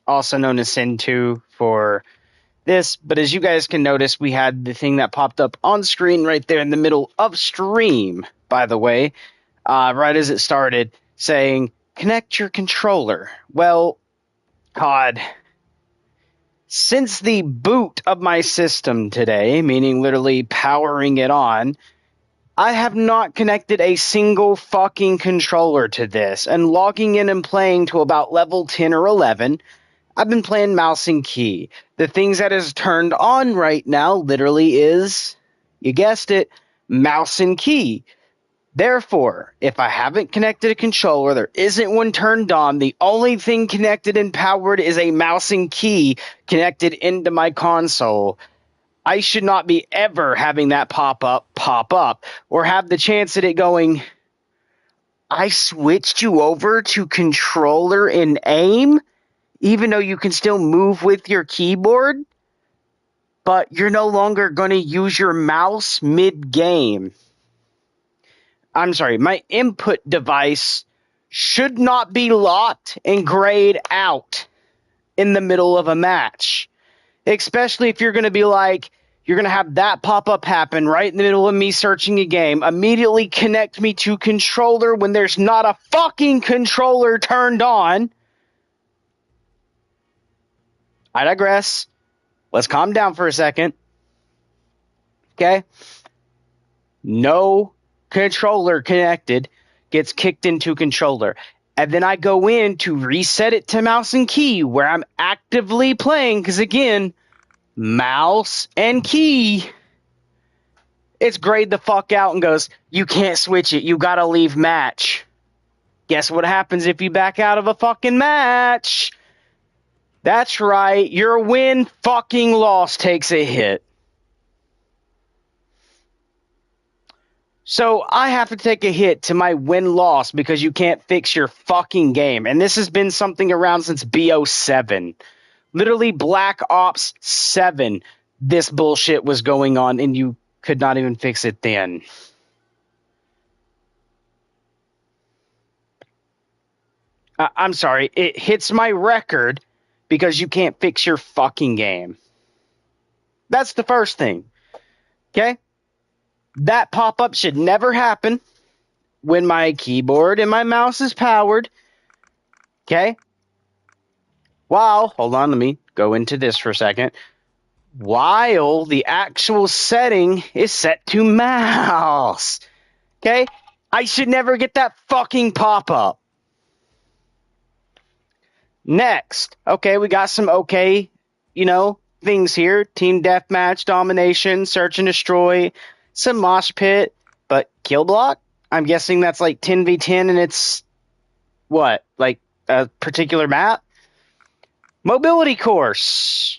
also known as Sin 2 for this. But as you guys can notice, we had the thing that popped up on screen right there in the middle of stream, by the way, right as it started, saying, connect your controller. Well, COD, since the boot of my system today, meaning literally powering it on, I have not connected a single fucking controller to this. And logging in and playing to about level 10 or 11, I've been playing mouse and key. The things that is turned on right now literally is, you guessed it, mouse and key. Therefore, if I haven't connected a controller, there isn't one turned on, the only thing connected and powered is a mouse and key connected into my console. I should not be ever having that pop up, or have the chance at it going, I switched you over to controller and aim, even though you can still move with your keyboard, but you're no longer going to use your mouse mid-game. I'm sorry, my input device should not be locked and grayed out in the middle of a match. Especially if you're going to be like, you're going to have that pop-up happen right in the middle of me searching a game, immediately connect me to controller when there's not a fucking controller turned on. I digress. Let's calm down for a second. Okay? No controller connected gets kicked into controller. And then I go in to reset it to mouse and key where I'm actively playing, because again, mouse and key, it's grayed the fuck out and goes, you can't switch it, you gotta leave match. Guess what happens if you back out of a fucking match? That's right, your win fucking loss takes a hit. So I have to take a hit to my win-loss because you can't fix your fucking game. And this has been something around since BO7. Literally Black Ops 7, this bullshit was going on and you could not even fix it then. I'm sorry, it hits my record because you can't fix your fucking game. That's the first thing. Okay? That pop-up should never happen when my keyboard and my mouse is powered. Okay? While, hold on, let me go into this for a second. While the actual setting is set to mouse. Okay? I should never get that fucking pop-up. Next. Okay, we got some things here. Team deathmatch, domination, search and destroy, some mosh pit, but kill block? I'm guessing that's like 10v10 and it's, what, like a particular map? Mobility course.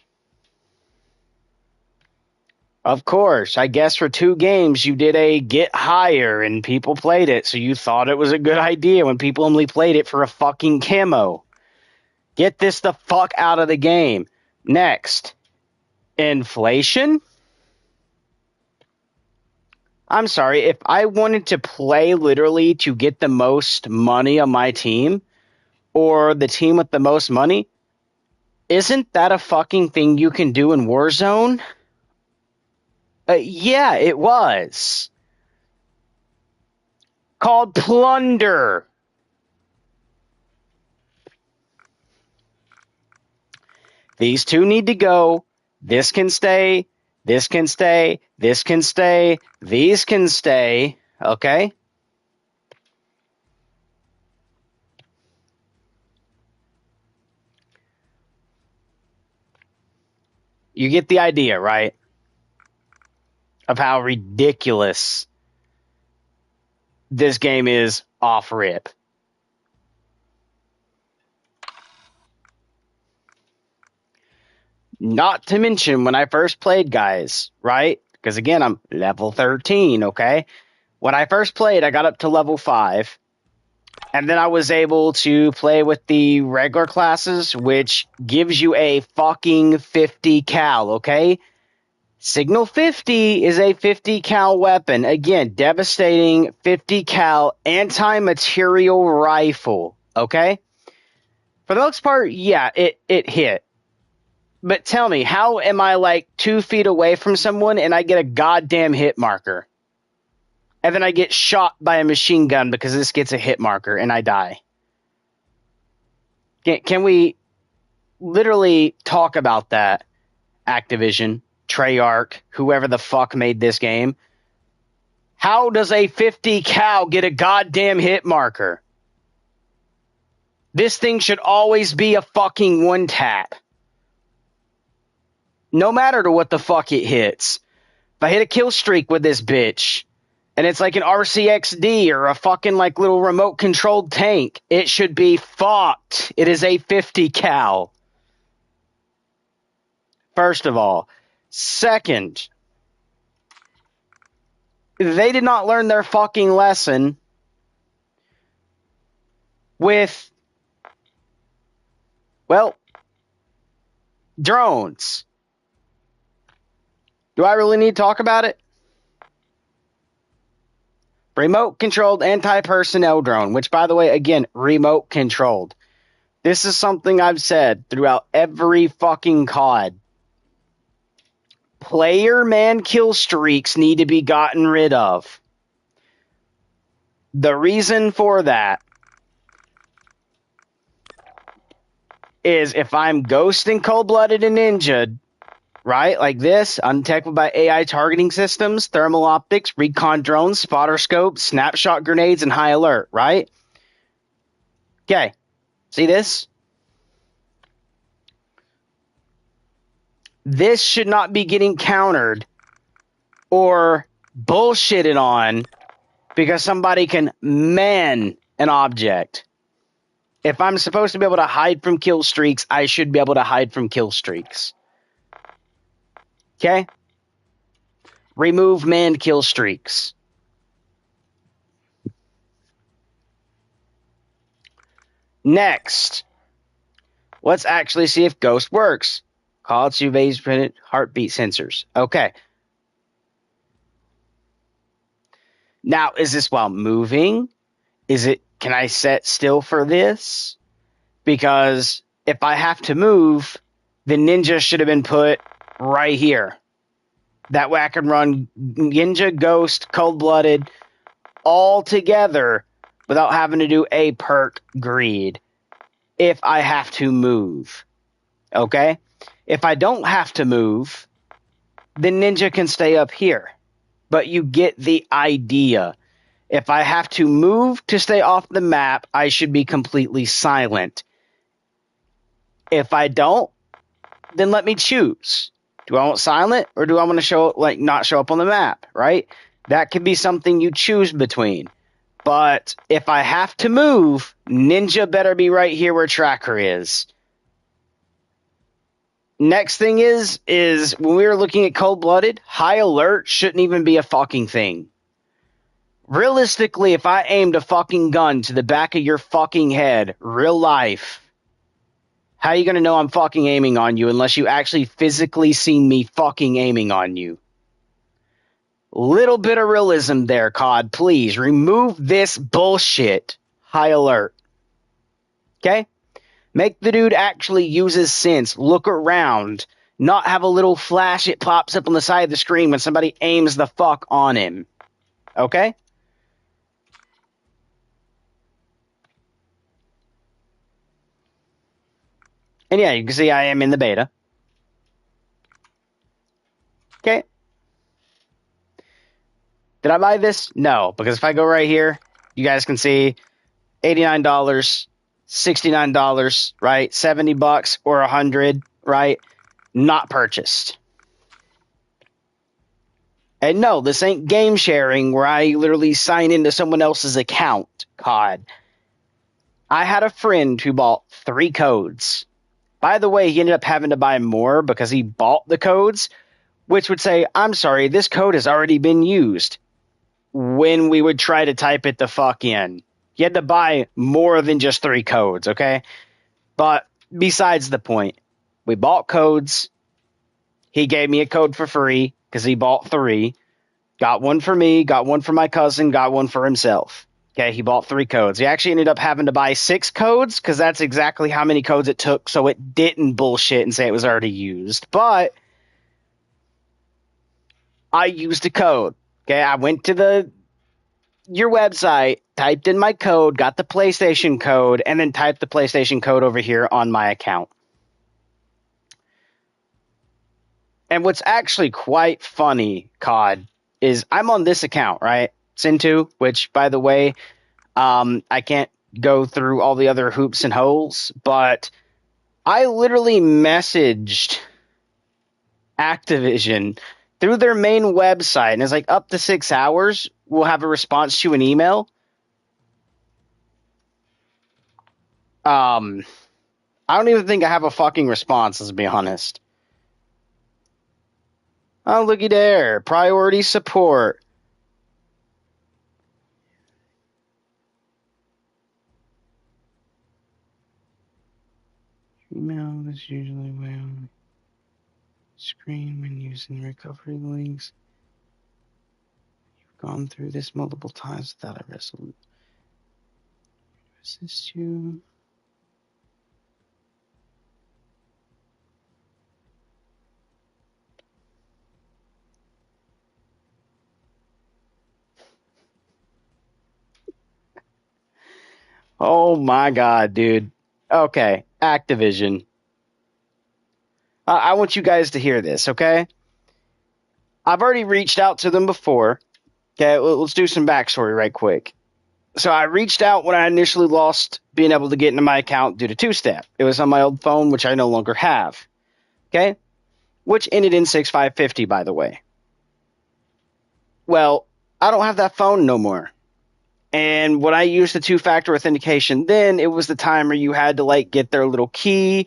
Of course, I guess for 2 games you did a get higher and people played it, so you thought it was a good idea when people only played it for a fucking camo. Get this the fuck out of the game. Next. Inflation? I'm sorry, if I wanted to play literally to get the most money on my team, or the team with the most money, isn't that a fucking thing you can do in Warzone? Yeah, it was. Called plunder. These two need to go. This can stay. This can stay. This can stay. These can stay. Okay? You get the idea, right? Of how ridiculous this game is off rip. Not to mention when I first played, guys, right? Because again, I'm level 13, okay? When I first played, I got up to level 5. And then I was able to play with the regular classes, which gives you a fucking 50 cal, okay? Signal 50 is a 50 cal weapon. Again, devastating 50 cal anti-material rifle, okay? For the most part, yeah, it hit. But tell me, how am I like 2 feet away from someone and I get a goddamn hit marker? And then I get shot by a machine gun because this gets a hit marker and I die. Can we literally talk about that? Activision, Treyarch, whoever the fuck made this game. How does a 50 cal get a goddamn hit marker? This thing should always be a fucking one tap. No matter to what the fuck it hits. If I hit a kill streak with this bitch, and it's like an RCXD or a fucking like little remote controlled tank, it should be fucked. It is a 50 cal. First of all. Second, they did not learn their fucking lesson with, well, drones. Do I really need to talk about it? Remote controlled anti-personnel drone, which by the way, again, remote controlled. This is something I've said throughout every fucking COD. Player man kill streaks need to be gotten rid of. The reason for that is if I'm Ghost and Cold-Blooded and Ninja, right, like this, undetectable by AI targeting systems, thermal optics, recon drones, spotter scope, snapshot grenades, and high alert, right? Okay, see this? This should not be getting countered or bullshitted on because somebody can man an object. If I'm supposed to be able to hide from kill streaks, I should be able to hide from kill streaks. Okay? Remove manned kill streaks. Next, let's actually see if Ghost works. Call it surveys printed heartbeat sensors. Okay. Now, is this while moving? Can I set still for this? Because if I have to move, the Ninja should have been put right here. That way I can run Ninja, Ghost, Cold-Blooded all together without having to do a perk greed if I have to move. Okay? If I don't have to move, then Ninja can stay up here. But you get the idea. If I have to move to stay off the map, I should be completely silent. If I don't, then let me choose. Do I want silent or do I want to not show up on the map, right? That could be something you choose between. But if I have to move, Ninja better be right here where Tracker is. Next thing is when we were looking at Cold-Blooded, high alert shouldn't even be a fucking thing. Realistically, if I aimed a fucking gun to the back of your fucking head, real life, how are you going to know I'm fucking aiming on you unless you actually physically see me fucking aiming on you? Little bit of realism there, COD. Please, remove this bullshit. High alert. Okay? Make the dude actually use his sense. Look around. Not have a little flash it pops up on the side of the screen when somebody aims the fuck on him. Okay? And yeah, you can see I am in the beta. Okay. Did I buy this? No, because if I go right here, you guys can see $89, $69, right? $70 or $100, right? Not purchased. And no, this ain't game sharing where I literally sign into someone else's account, COD. I had a friend who bought 3 codes. By the way, he ended up having to buy more because he bought the codes, which would say, I'm sorry, this code has already been used. When we would try to type it the fuck in. You had to buy more than just 3 codes, okay? But besides the point, we bought codes. He gave me a code for free because he bought 3. Got one for me, got one for my cousin, got one for himself. Okay, he bought 3 codes. He actually ended up having to buy 6 codes because that's exactly how many codes it took, so it didn't bullshit and say it was already used. But I used a code. Okay, I went to your website, typed in my code, got the PlayStation code, and then typed the PlayStation code over here on my account. And what's actually quite funny, COD, is I'm on this account, right? Sin2, which, by the way, I can't go through all the other hoops and holes, but I literally messaged Activision through their main website, and it's like up to 6 hours, we'll have a response to an email. I don't even think I have a fucking response, let's be honest. Oh, looky there. Priority support. Email is usually way on the screen when using recovery links. You've gone through this multiple times without a resolution. Assist you. Oh my god, dude. Okay, Activision. I want you guys to hear this, okay? I've already reached out to them before. Okay, let's do some backstory right quick. So I reached out when I initially lost being able to get into my account due to two-step. It was on my old phone, which I no longer have. Okay? Which ended in 6550, by the way. Well, I don't have that phone no more. And when I used the two-factor authentication, then it was the time where you had to like get their little key,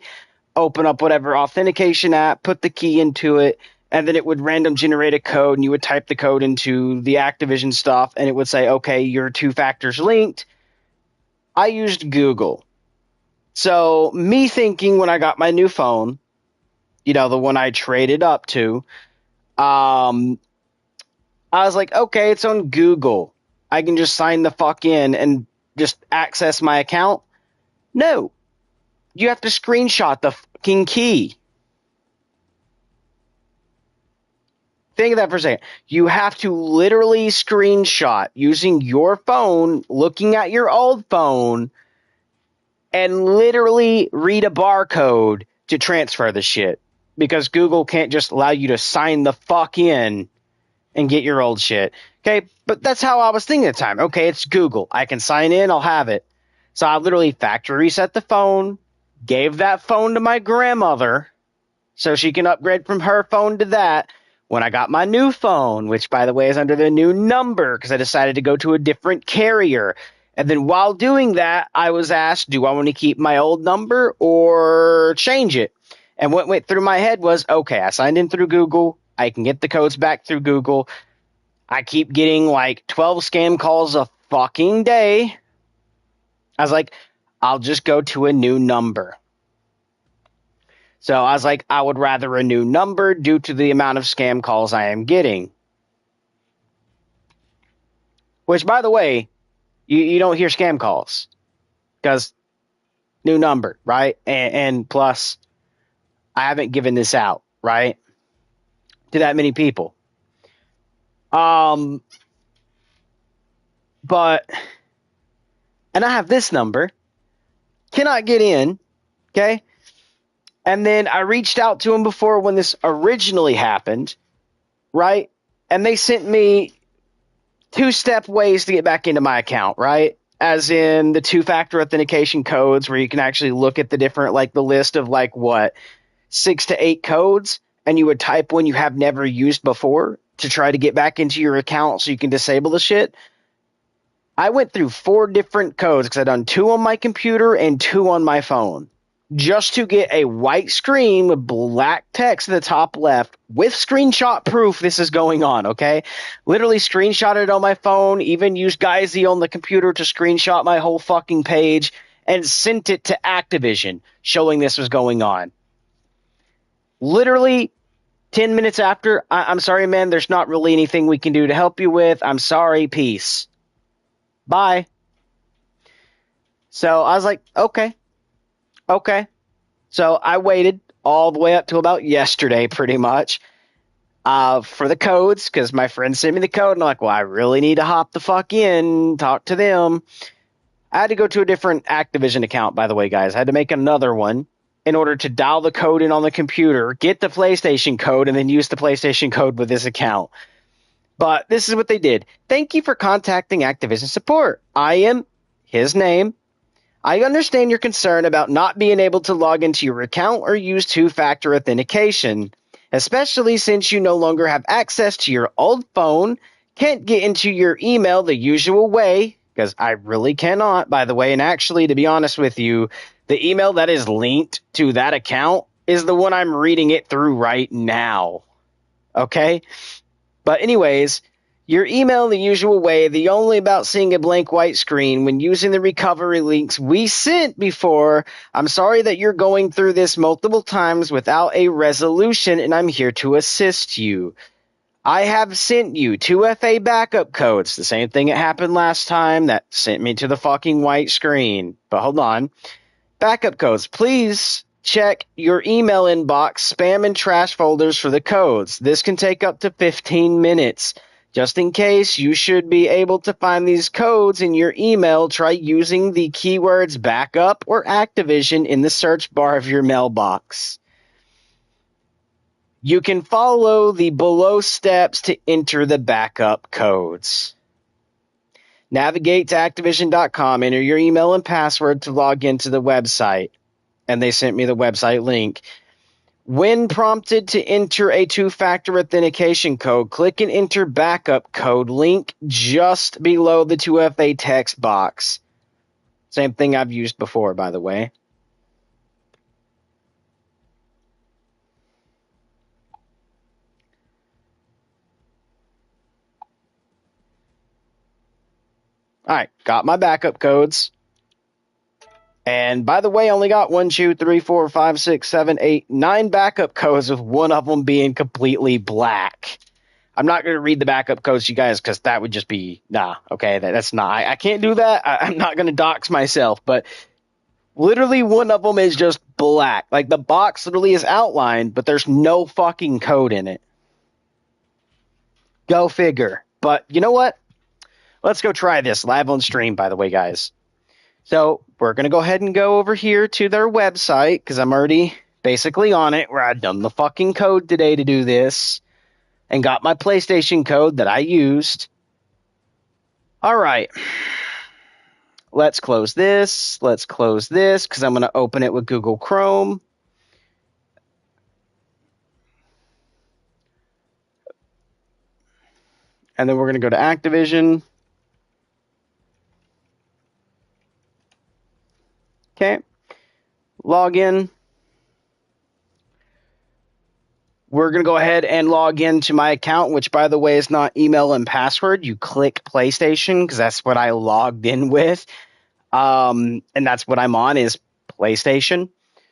open up whatever authentication app, put the key into it, and then it would random generate a code, and you would type the code into the Activision stuff, and it would say, okay, your two factors linked. I used Google. So me thinking when I got my new phone, you know, the one I traded up to, I was like, okay, it's on Google. I can just sign the fuck in and just access my account. No, you have to screenshot the fucking key. Think of that for a second. You have to literally screenshot using your phone, looking at your old phone, and literally read a barcode to transfer the shit. Because Google can't just allow you to sign the fuck in and get your old shit. Okay, but that's how I was thinking at the time. Okay, it's Google. I can sign in, I'll have it. So I literally factory reset the phone, gave that phone to my grandmother so she can upgrade from her phone to that. When I got my new phone, which by the way is under the new number because I decided to go to a different carrier. And then while doing that, I was asked, do I want to keep my old number or change it? And what went through my head was, okay, I signed in through Google. I can get the codes back through Google. I keep getting like 12 scam calls a fucking day. I was like, I'll just go to a new number. So I was like, I would rather a new number due to the amount of scam calls I am getting. Which, by the way, you don't hear scam calls because new number, right? And plus, I haven't given this out, right, to that many people. But, and I have this number, cannot get in, okay? And then I reached out to them before when this originally happened, right? And they sent me two-step ways to get back into my account, right? As in the two-factor authentication codes where you can actually look at the different, like the list of like what, 6 to 8 codes, and you would type one you have never used before to try to get back into your account so you can disable the shit. I went through 4 different codes because I'd done 2 on my computer and 2 on my phone just to get a white screen with black text in the top left with screenshot proof this is going on, okay? Literally screenshotted it on my phone, even used Geyzy on the computer to screenshot my whole fucking page, and sent it to Activision showing this was going on. Literally 10 minutes after, I'm sorry, man, there's not really anything we can do to help you with. I'm sorry, peace. Bye. So I was like, okay, okay. So I waited all the way up to about yesterday, pretty much, for the codes, because my friend sent me the code, and I'm like, well, I really need to hop the fuck in, talk to them. I had to go to a different Activision account, by the way, guys. I had to make another one in order to dial the code in on the computer, get the PlayStation code, and then use the PlayStation code with this account. But this is what they did. Thank you for contacting Activision support. I am his name. I understand your concern about not being able to log into your account or use two-factor authentication, especially since you no longer have access to your old phone, can't get into your email the usual way, because I really cannot, by the way, and actually, to be honest with you, the email that is linked to that account is the one I'm reading it through right now. Okay? But anyways, your email the usual way, the only about seeing a blank white screen when using the recovery links we sent before. I'm sorry that you're going through this multiple times without a resolution, and I'm here to assist you. I have sent you 2FA backup codes, the same thing that happened last time that sent me to the fucking white screen. But hold on. Backup codes. Please check your email inbox, spam, and trash folders for the codes. This can take up to 15 minutes. Just in case, you should be able to find these codes in your email. Try using the keywords backup or Activision in the search bar of your mailbox. You can follow the below steps to enter the backup codes. Navigate to Activision.com, enter your email and password to log into the website. And they sent me the website link. When prompted to enter a two-factor authentication code, click and enter backup code link just below the 2FA text box. Same thing I've used before, by the way. All right, got my backup codes. And by the way, I only got 1, 2, 3, 4, 5, 6, 7, 8, 9 backup codes, with one of them being completely black. I'm not going to read the backup codes to you guys because that would just be, okay, that's not, I can't do that. I'm not going to dox myself, but literally one of them is just black. Like the box literally is outlined, but there's no fucking code in it. Go figure. But you know what? Let's go try this live on stream, by the way, guys. So we're going to go ahead and go over here to their website because I'm already basically on it, where I've done the fucking code today to do this and got my PlayStation code that I used. All right. Let's close this. Let's close this because I'm going to open it with Google Chrome. And then we're going to go to Activision. Okay. Log in. We're going to go ahead and log into my account, which, by the way, is not email and password. You click PlayStation because that's what I logged in with. And that's what I'm on is PlayStation.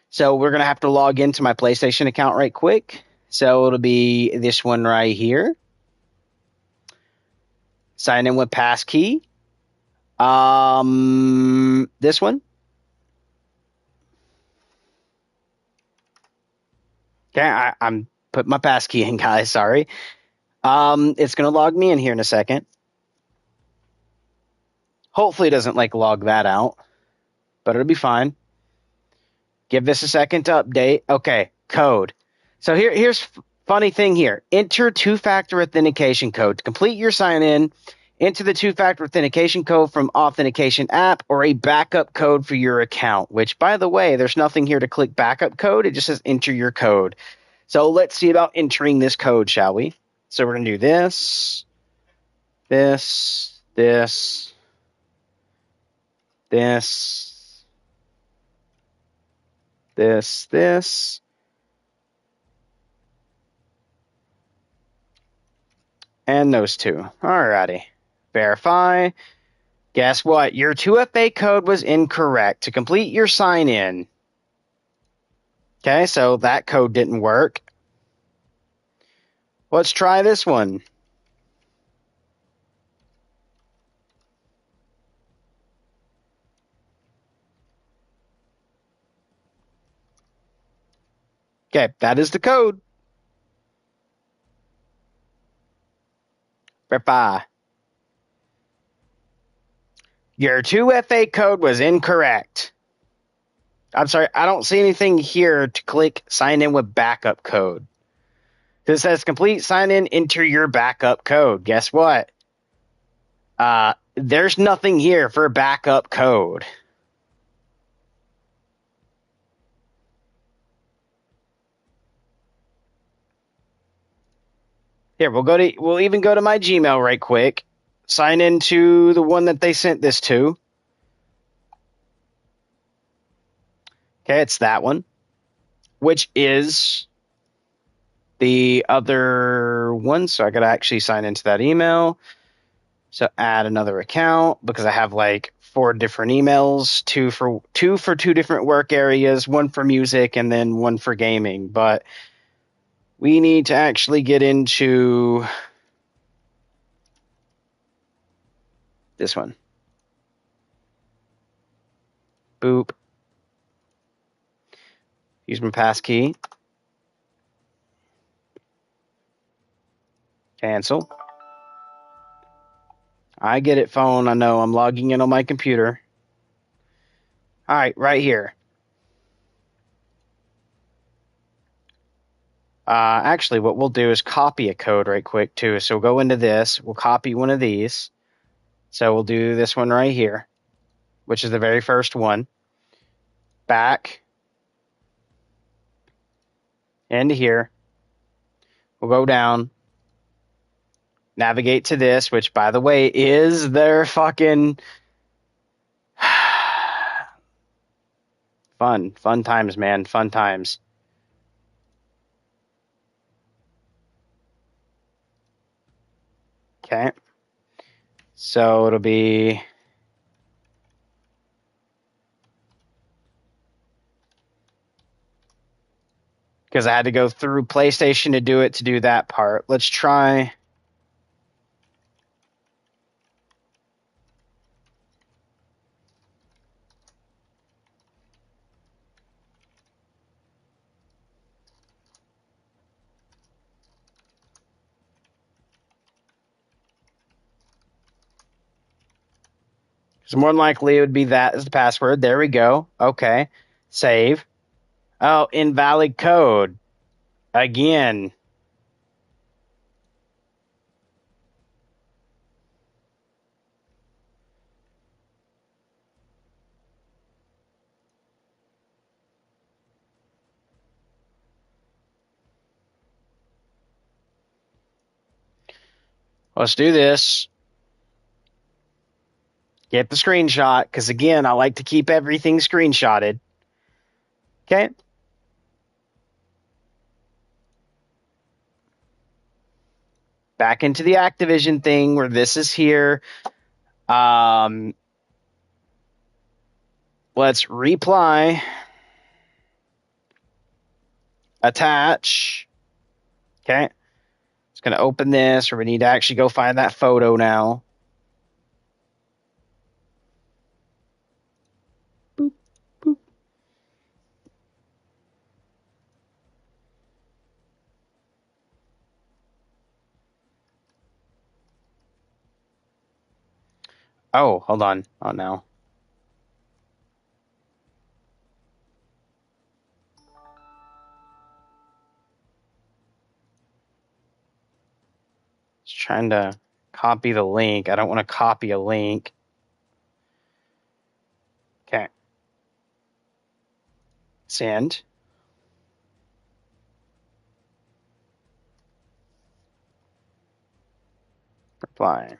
So we're going to have to log into my PlayStation account right quick. So it'll be this one right here. Sign in with passkey. This one. Okay, I'm put my passkey in, guys. Sorry. It's gonna log me in here in a second. Hopefully, it doesn't like log that out, but it'll be fine. Give this a second to update. Okay, code. So here's funny thing here. Enter two-factor authentication code to complete your sign-in. Enter the two-factor authentication code from authentication app or a backup code for your account, which, by the way, there's nothing here to click backup code. It just says enter your code. So let's see about entering this code, shall we? So we're going to do this, this, this, this, this, this, and those two. Alrighty. Verify. Guess what? Your 2FA code was incorrect. To complete your sign-in. Okay, so that code didn't work. Let's try this one. Okay, that is the code. Verify. Your 2FA code was incorrect. I'm sorry, I don't see anything here to click sign in with backup code. This says complete sign in, enter your backup code. Guess what? There's nothing here for backup code. Here, we'll even go to my Gmail right quick. Sign into the one that they sent this to. Okay, it's that one, which is the other one. So I got to actually sign into that email. So add another account because I have like 4 different emails, two for 2 different work areas, one for music and then one for gaming. But we need to actually get into this one. Boop. Use my passkey. Cancel. I get it, phone. I know. I'm logging in on my computer. All right, right here. Actually, what we'll do is copy a code right quick, too. So we'll go into this. We'll copy one of these. So we'll do this one right here, which is the very first one. Back into here. We'll go down. Navigate to this, which, by the way, is their fucking... Fun times, man. Fun times. Okay. So it'll be... because I had to go through PlayStation to do that part. Let's try... So more than likely it would be that as the password. There we go. Okay. Save. Oh, invalid code. Again. Let's do this. Get the screenshot, because again, I like to keep everything screenshotted. Okay. Back into the Activision thing where this is here. Let's reply. Attach. Okay. It's going to open this, or we need to actually go find that photo now. Boop, boop. Oh, hold on. Oh, no. Just trying to copy the link. I don't want to copy a link. Okay. Send. Reply.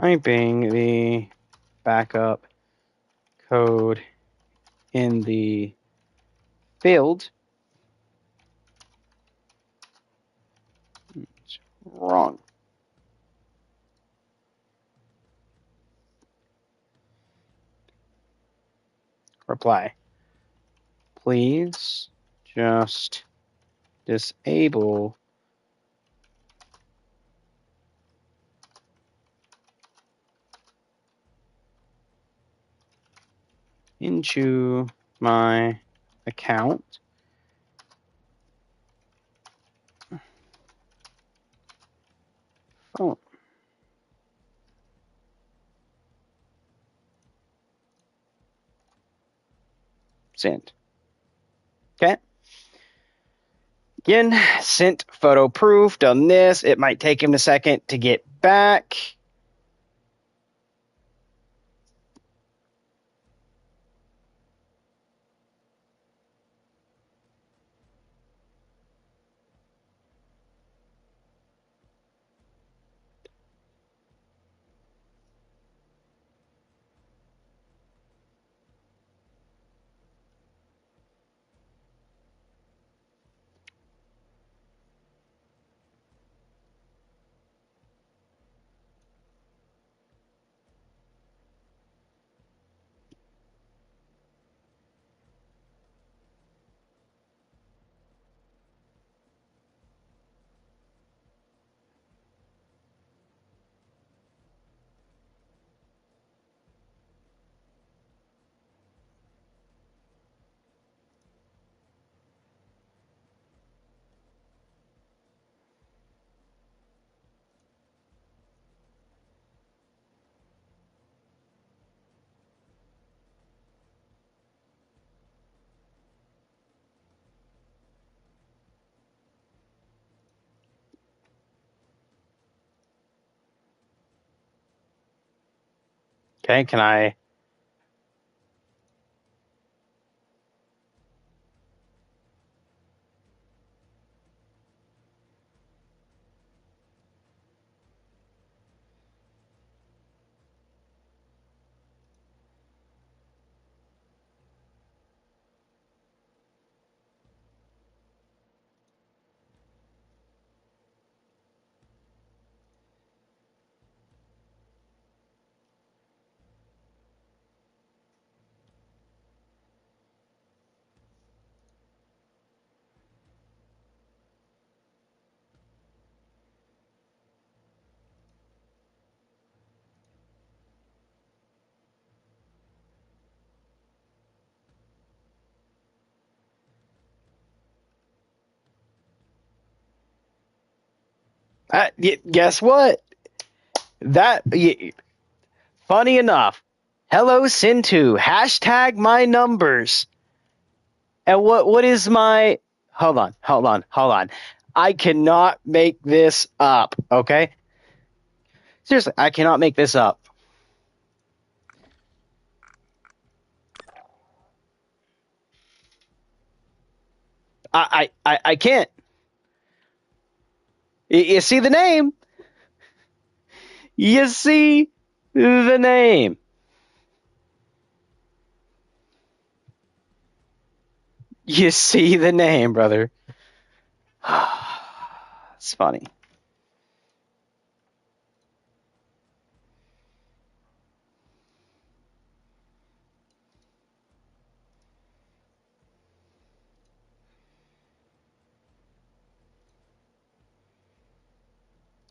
Typing the backup code in the field. It's wrong. reply. Please just disable into my account. Oh. Send. Okay. Again, sent photo proof, done this. It might take him a second to get back. Okay, can I? Guess what? That funny enough. Hello Sintu. Hashtag my numbers. And what is my? Hold on. I cannot make this up. Okay. Seriously, I cannot make this up. I can't. You see the name? You see the name? You see the name, brother. It's funny.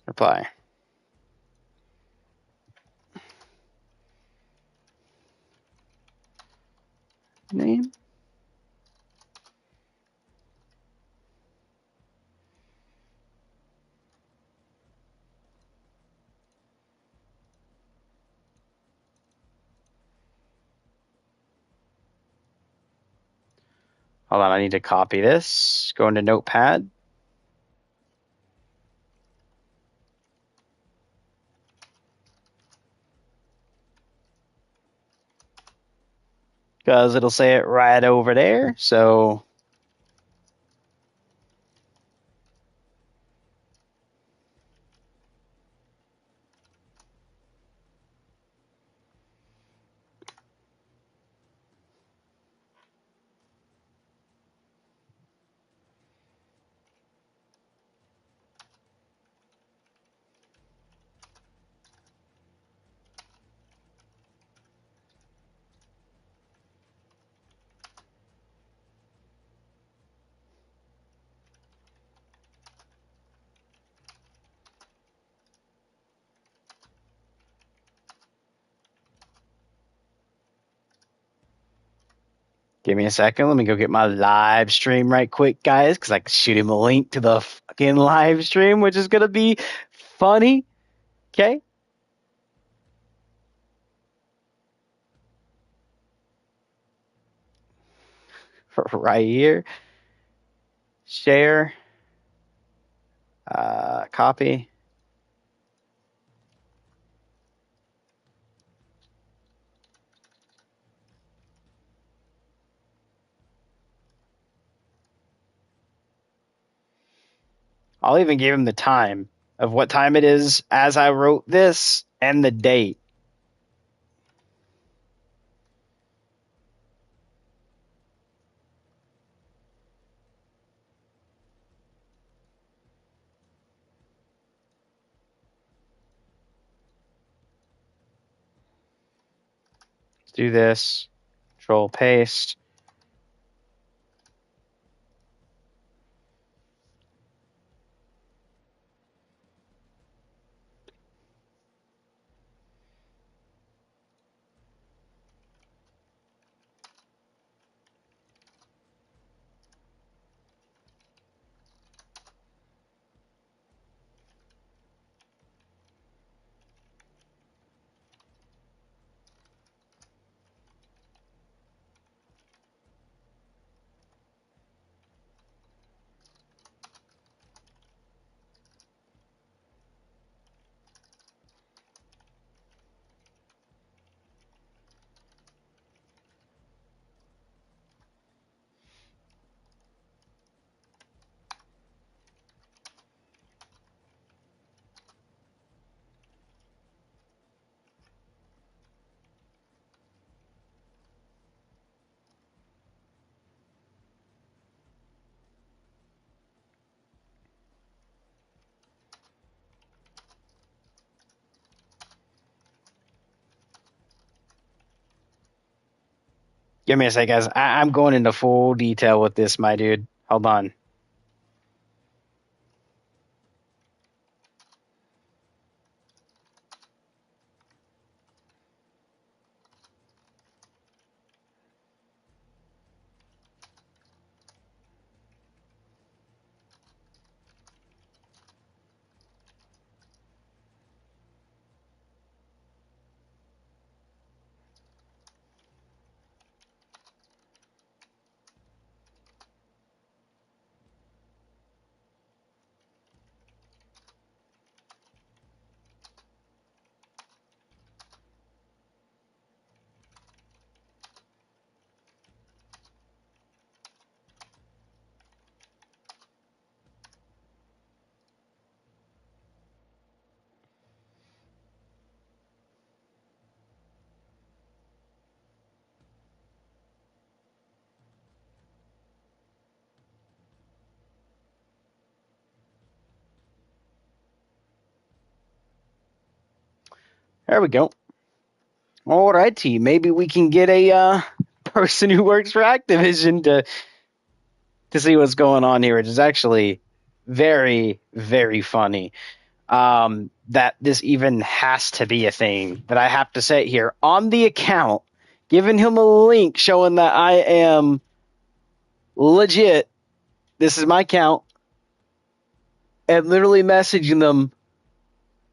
Reply. Name? Hold on, I need to copy this. Go into Notepad. Because it'll say it right over there. So Give me a second. Let me go get my live stream right quick, guys, because I can shoot him a link to the fucking live stream, which is going to be funny. Okay? Right here. Share. Copy. I'll even give him the time of what time it is as I wrote this and the date. Let's do this. Control paste. Give me a sec, guys. I'm going into full detail with this, my dude. Hold on. There we go. All righty. Maybe we can get a person who works for Activision to see what's going on here. It is actually very, very funny that this even has to be a thing, that I have to say it here on the account, giving him a link showing that I am legit. This is my account, and literally messaging them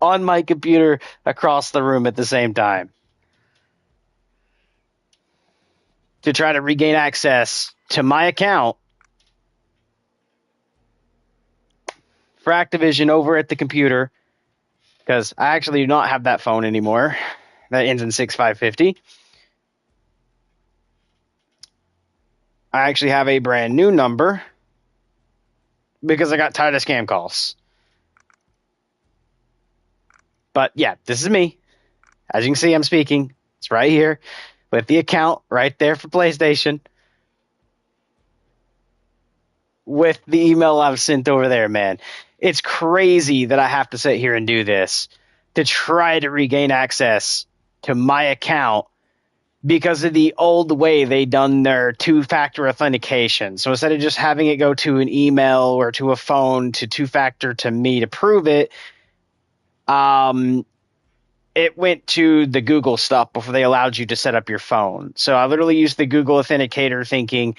on my computer across the room at the same time to try to regain access to my account for Activision over at the computer, because I actually do not have that phone anymore. That ends in 6550. I actually have a brand new number because I got tired of scam calls. But yeah, this is me. As you can see, I'm speaking. It's right here with the account right there for PlayStation, with the email I've sent over there, man. It's crazy that I have to sit here and do this to try to regain access to my account because of the old way they done their two-factor authentication. So instead of just having it go to an email or to a phone to two-factor to me to prove it, it went to the Google stuff before they allowed you to set up your phone. So I literally used the Google Authenticator thinking,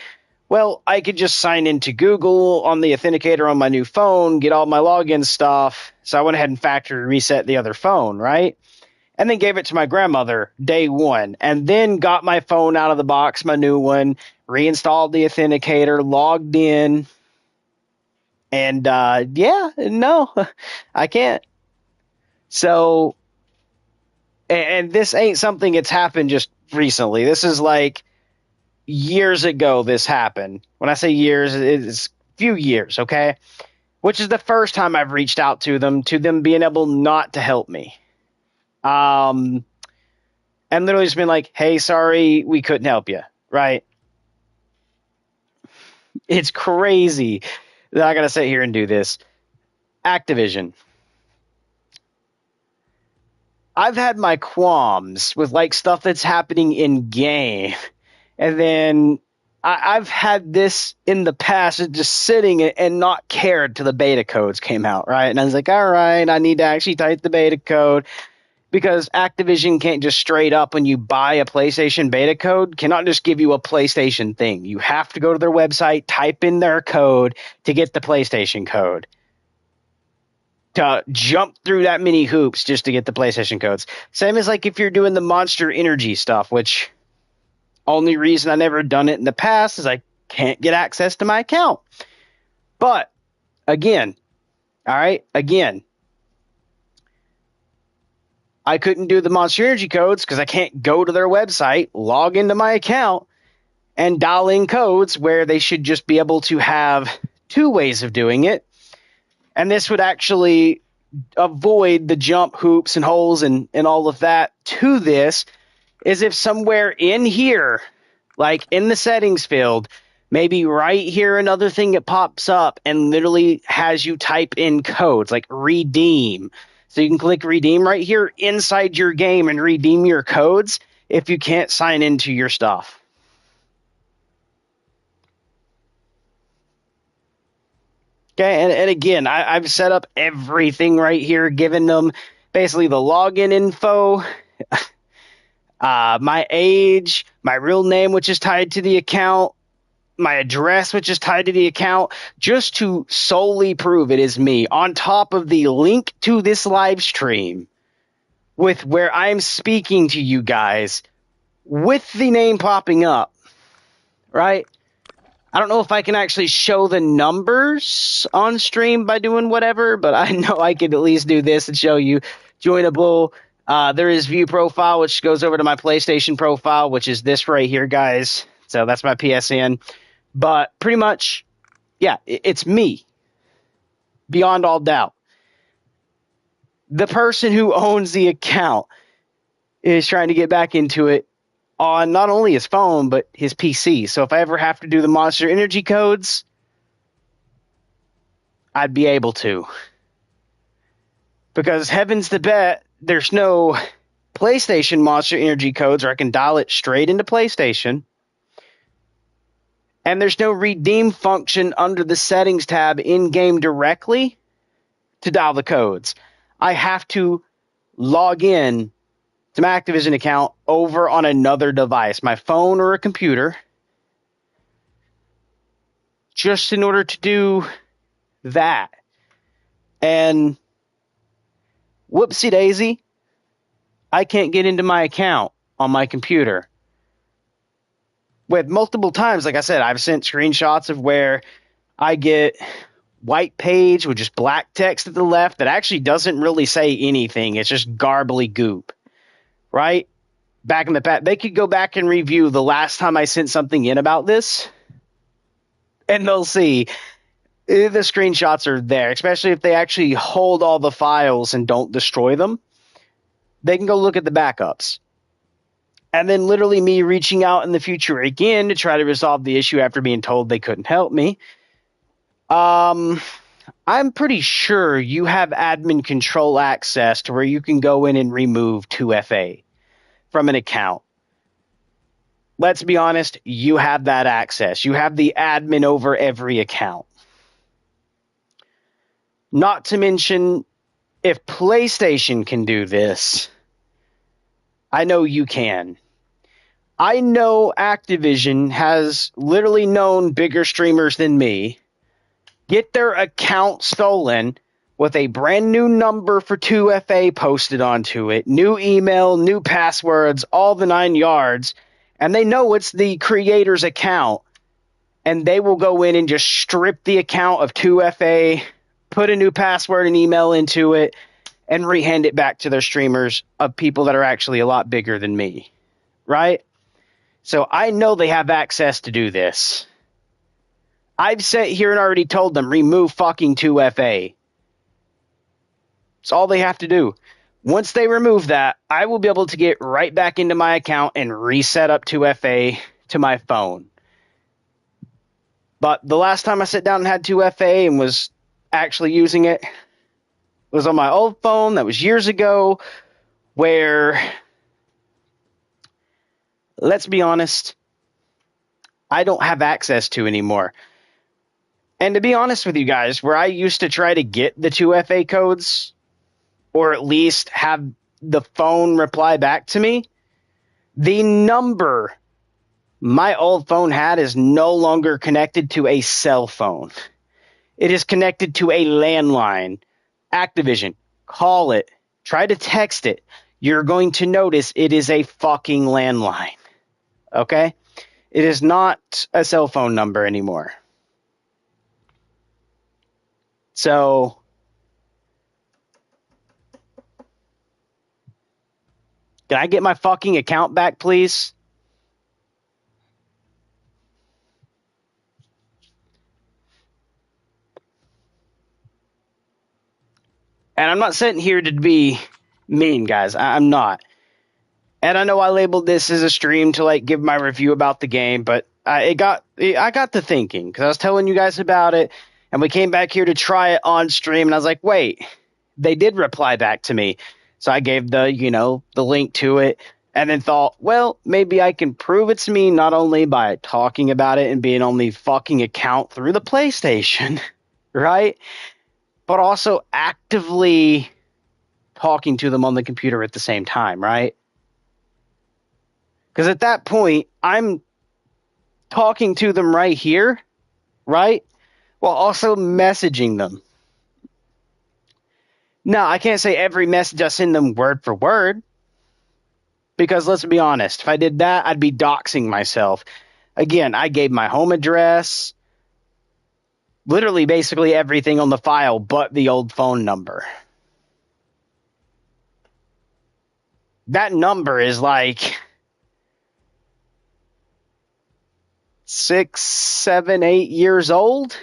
well, I could just sign into Google on the Authenticator on my new phone, get all my login stuff. So I went ahead and factory reset the other phone, right? And then gave it to my grandmother day one, and then got my phone out of the box, my new one, reinstalled the Authenticator, logged in, and yeah, no, I can't. So, and this ain't something that's happened just recently. This is like years ago this happened. When I say years, it's a few years, okay? Which is the first time I've reached out to them being able not to help me. And literally just been like, hey, sorry, we couldn't help you, right? It's crazy that I gotta sit here and do this. Activision. I've had my qualms with like stuff that's happening in game. And then I've had this in the past, just sitting and not cared till the beta codes came out, right? And I was like, all right, I need to actually type the beta code, because Activision can't just straight up, when you buy a PlayStation beta code, cannot just give you a PlayStation thing. You have to go to their website, type in their code to get the PlayStation code. To jump through that many hoops just to get the PlayStation codes. Same as like if you're doing the Monster Energy stuff, which only reason I never done it in the past is I can't get access to my account. But again, all right, again, I couldn't do the Monster Energy codes because I can't go to their website, log into my account, and dial in codes where they should just be able to have two ways of doing it. And this would actually avoid the jump hoops and holes and all of that to this, is if somewhere in here, like in the settings field, maybe right here, another thing that pops up and literally has you type in codes like redeem. So you can click redeem right here inside your game and redeem your codes if you can't sign into your stuff. Okay, and again, I've set up everything right here, giving them basically the login info, my age, my real name, which is tied to the account, my address, which is tied to the account, just to solely prove it is me, on top of the link to this live stream with where I'm speaking to you guys with the name popping up, right? I don't know if I can actually show the numbers on stream by doing whatever, but I know I could at least do this and show you joinable. There is view profile, which goes over to my PlayStation profile, which is this right here, guys. So that's my PSN. But pretty much, yeah, it's me, beyond all doubt. The person who owns the account is trying to get back into it on not only his phone, but his PC. So if I ever have to do the Monster Energy codes, I'd be able to. Because heavens to bet, there's no PlayStation Monster Energy codes where I can dial it straight into PlayStation. And there's no redeem function under the settings tab in-game directly to dial the codes. I have to log in to my Activision account over on another device, my phone or a computer, just in order to do that. And whoopsie daisy, I can't get into my account on my computer. With multiple times, like I said, I've sent screenshots of where I get white page with just black text at the left that actually doesn't really say anything. It's just garbly goop. Right? Back in the past, they could go back and review the last time I sent something in about this, and they'll see the screenshots are there, especially if they actually hold all the files and don't destroy them. They can go look at the backups. And then literally me reaching out in the future again to try to resolve the issue after being told they couldn't help me. I'm pretty sure you have admin control access to where you can go in and remove 2FA from an account. Let's be honest, you have that access. You have the admin over every account. Not to mention, if PlayStation can do this, I know you can. I know Activision has literally known bigger streamers than me get their account stolen with a brand new number for 2FA posted onto it, new email, new passwords, all the 9 yards, and they know it's the creator's account, and they will go in and just strip the account of 2FA, put a new password and email into it, and rehand it back to their streamers of people that are actually a lot bigger than me, right? So I know they have access to do this. I've sat here and already told them, remove fucking 2FA. It's all they have to do. Once they remove that, I will be able to get right back into my account and reset up 2FA to my phone. But the last time I sat down and had 2FA and was actually using it was on my old phone. That was years ago, where, let's be honest, I don't have access to anymore. And to be honest with you guys, where I used to try to get the 2FA codes, or at least have the phone reply back to me, the number my old phone had is no longer connected to a cell phone. It is connected to a landline. Activision, call it. Try to text it. You're going to notice it is a fucking landline. Okay? It is not a cell phone number anymore. So, can I get my fucking account back, please? And I'm not sitting here to be mean, guys. I'm not. And I know I labeled this as a stream to like give my review about the game, but I got to thinking because I was telling you guys about it, and we came back here to try it on stream, and I was like, wait, they did reply back to me. So I gave the link to it, and then thought, well, maybe I can prove it's me not only by talking about it and being on the fucking account through the PlayStation, right? But also actively talking to them on the computer at the same time, right? Because at that point, I'm talking to them right here, right? While also messaging them. Now, I can't say every message I send them word for word. Because let's be honest, if I did that, I'd be doxing myself. Again, I gave my home address, literally basically everything on the file but the old phone number. That number is like 6, 7, 8 years old.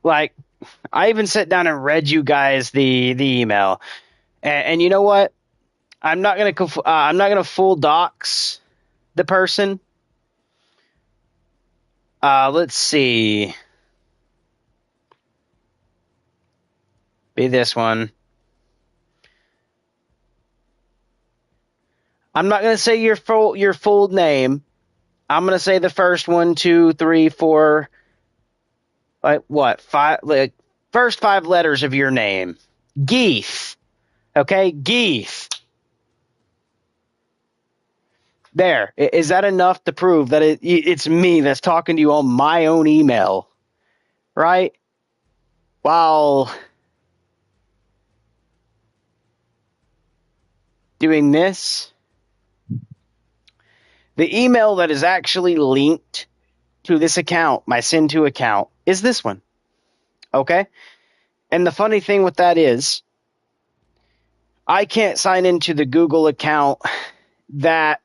Like, I even sat down and read you guys the email, and you know what? I'm not gonna full dox the person. Let's see. Be this one. I'm not gonna say your full name. I'm gonna say the first 1, 2, 3, 4. Like what? 5. Like first 5 letters of your name. Geeth. Okay, Geeth. There. Is that enough to prove that it's me that's talking to you on my own email? Right? While doing this, the email that is actually linked to this account, my Send2 account, is this one. Okay? And the funny thing with that is, I can't sign into the Google account that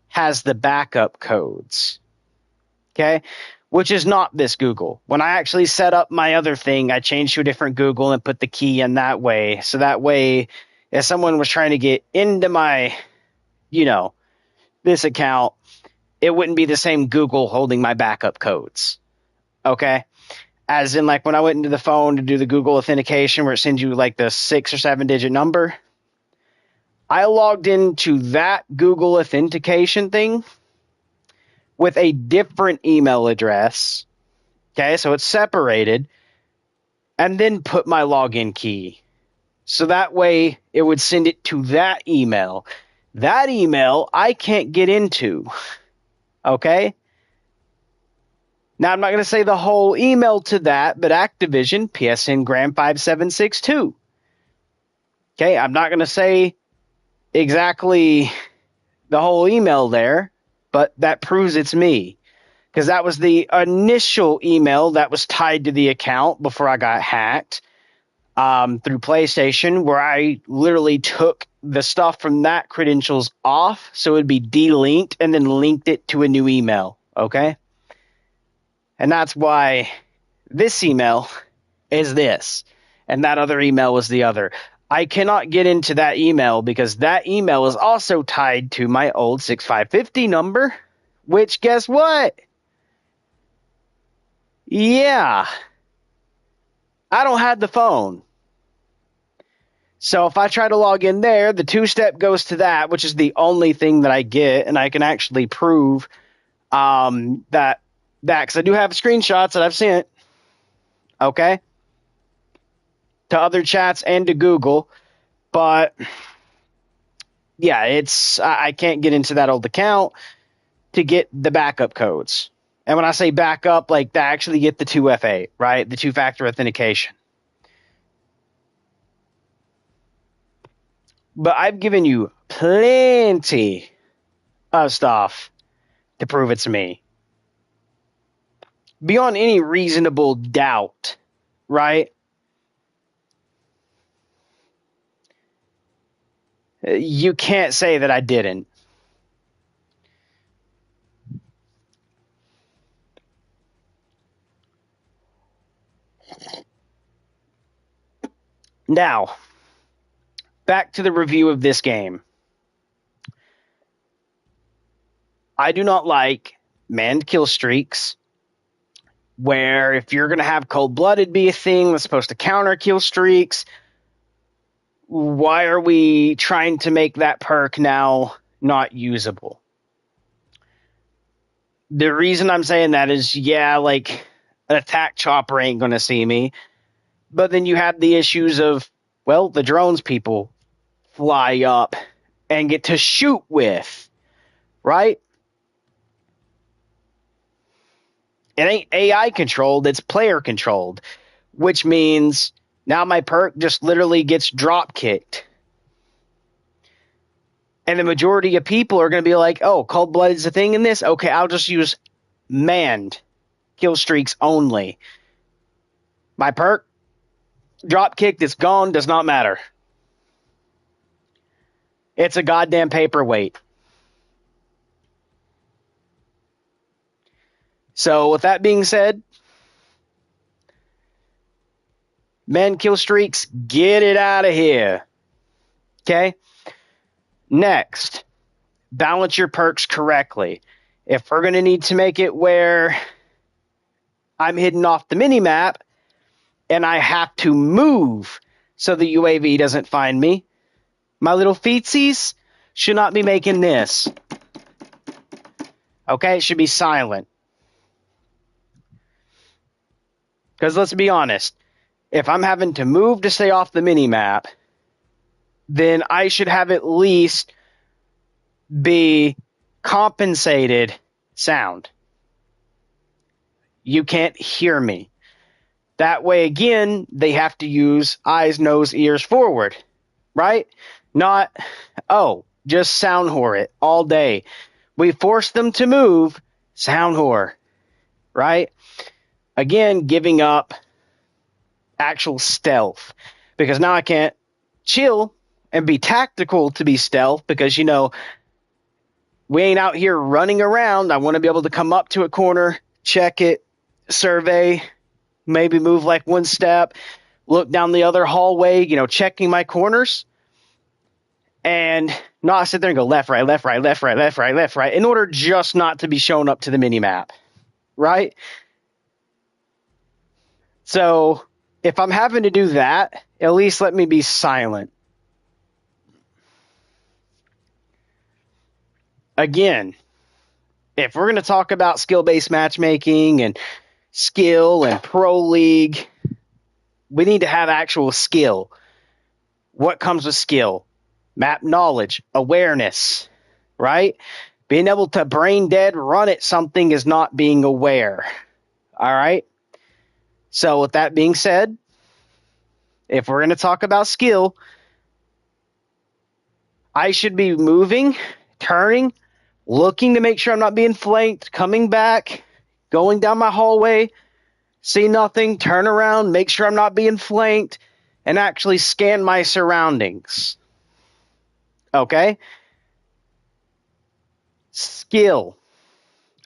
has the backup codes. Okay? Which is not this Google. When I actually set up my other thing, I changed to a different Google and put the key in that way. So that way, if someone was trying to get into my, this account, it wouldn't be the same Google holding my backup codes. Okay? As in, like, when I went into the phone to do the Google authentication where it sends you, like, the 6 or 7 digit number, I logged into that Google authentication thing with a different email address Okay, so it's separated, and then put my login key. So that way it would send it to that email. That email I can't get into. Okay? Now, I'm not going to say the whole email to that, but Activision, PSN Gram 5762. Okay, I'm not going to say exactly the whole email there, but that proves it's me. Because that was the initial email that was tied to the account before I got hacked through PlayStation, where I literally took the stuff from that credentials off so it would be delinked and then linked it to a new email. Okay? And that's why this email is this, and that other email was the other. I cannot get into that email because that email is also tied to my old 6550 number, which guess what? Yeah, I don't have the phone. So if I try to log in there, the two-step goes to that, which is the only thing that I get, and I can actually prove that because I do have screenshots that I've sent, okay, to other chats and to Google, but yeah, I can't get into that old account to get the backup codes. And when I say backup, like to actually get the 2FA, right? The two-factor authentication. But I've given you plenty of stuff to prove it's me. Beyond any reasonable doubt, right? You can't say that I didn't. Now, back to the review of this game. I do not like manned kill streaks, where if you're going to have cold-blooded be a thing that's supposed to counter kill streaks, why are we trying to make that perk now not usable? The reason I'm saying that is, yeah, like an attack chopper ain't going to see me, but then you have the issues of, well, the drones people fly up and get to shoot with, right? It ain't AI controlled, it's player controlled, which means now my perk just literally gets drop kicked. And the majority of people are going to be like, oh, cold blood is a thing in this? Okay, I'll just use manned kill streaks only. My perk, drop kicked, it's gone, does not matter. It's a goddamn paperweight. So with that being said, men kill streaks, get it out of here. Okay? Next, balance your perks correctly. If we're going to need to make it where I'm hidden off the minimap and I have to move so the UAV doesn't find me, my little feetsies should not be making this. Okay? It should be silent. Because let's be honest, if I'm having to move to stay off the minimap, then I should have at least be compensated sound. You can't hear me. That way, again, they have to use eyes, nose, ears forward, right? Not, oh, just sound whore it all day. We force them to move, sound whore, right? Again, giving up actual stealth, because now I can't chill and be tactical to be stealth, because, you know, we ain't out here running around. I want to be able to come up to a corner, check it, survey, maybe move like one step, look down the other hallway, you know, checking my corners, and not sit there and go left, right, left, right, left, right, left, right, left, right, in order just not to be shown up to the minimap, right? So if I'm having to do that, at least let me be silent. Again, if we're going to talk about skill-based matchmaking and, skill and pro league. We need to have actual skill. What comes with skill? Map knowledge, awareness, right? Being able to brain dead run at something is not being aware. All right? So with that being said, if we're going to talk about skill, I should be moving, turning, looking to make sure I'm not being flanked, coming back, going down my hallway, see nothing, turn around, make sure I'm not being flanked, and actually scan my surroundings. Okay? Skill.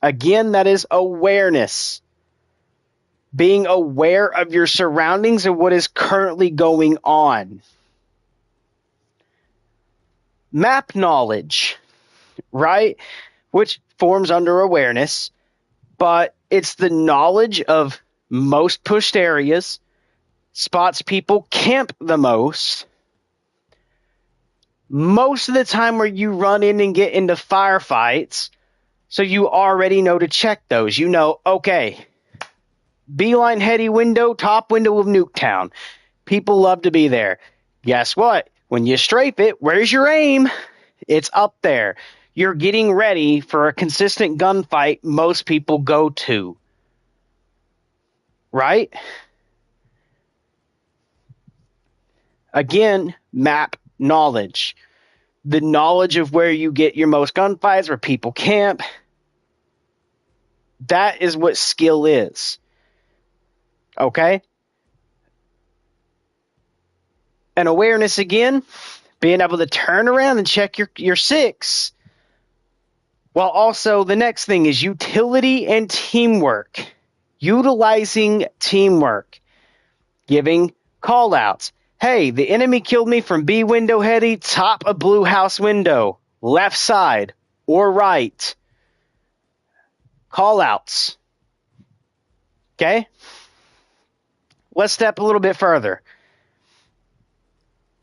Again, that is awareness. Being aware of your surroundings and what is currently going on. Map knowledge, right? Which forms under awareness, but it's the knowledge of most pushed areas, spots people camp the most of the time where you run in and get into firefights, so you already know to check those. You know, okay, beeline heady window, top window of Nuketown. People love to be there. Guess what? When you strafe it, where's your aim? It's up there. You're getting ready for a consistent gunfight most people go to. Right? Again, map knowledge. The knowledge of where you get your most gunfights, where people camp. That is what skill is. Okay? And awareness again, being able to turn around and check your six. While also the next thing is utility and teamwork. Utilizing teamwork. Giving call outs. Hey, the enemy killed me from B window heady, top of blue house window, left side or right. Call outs. Okay? Let's step a little bit further.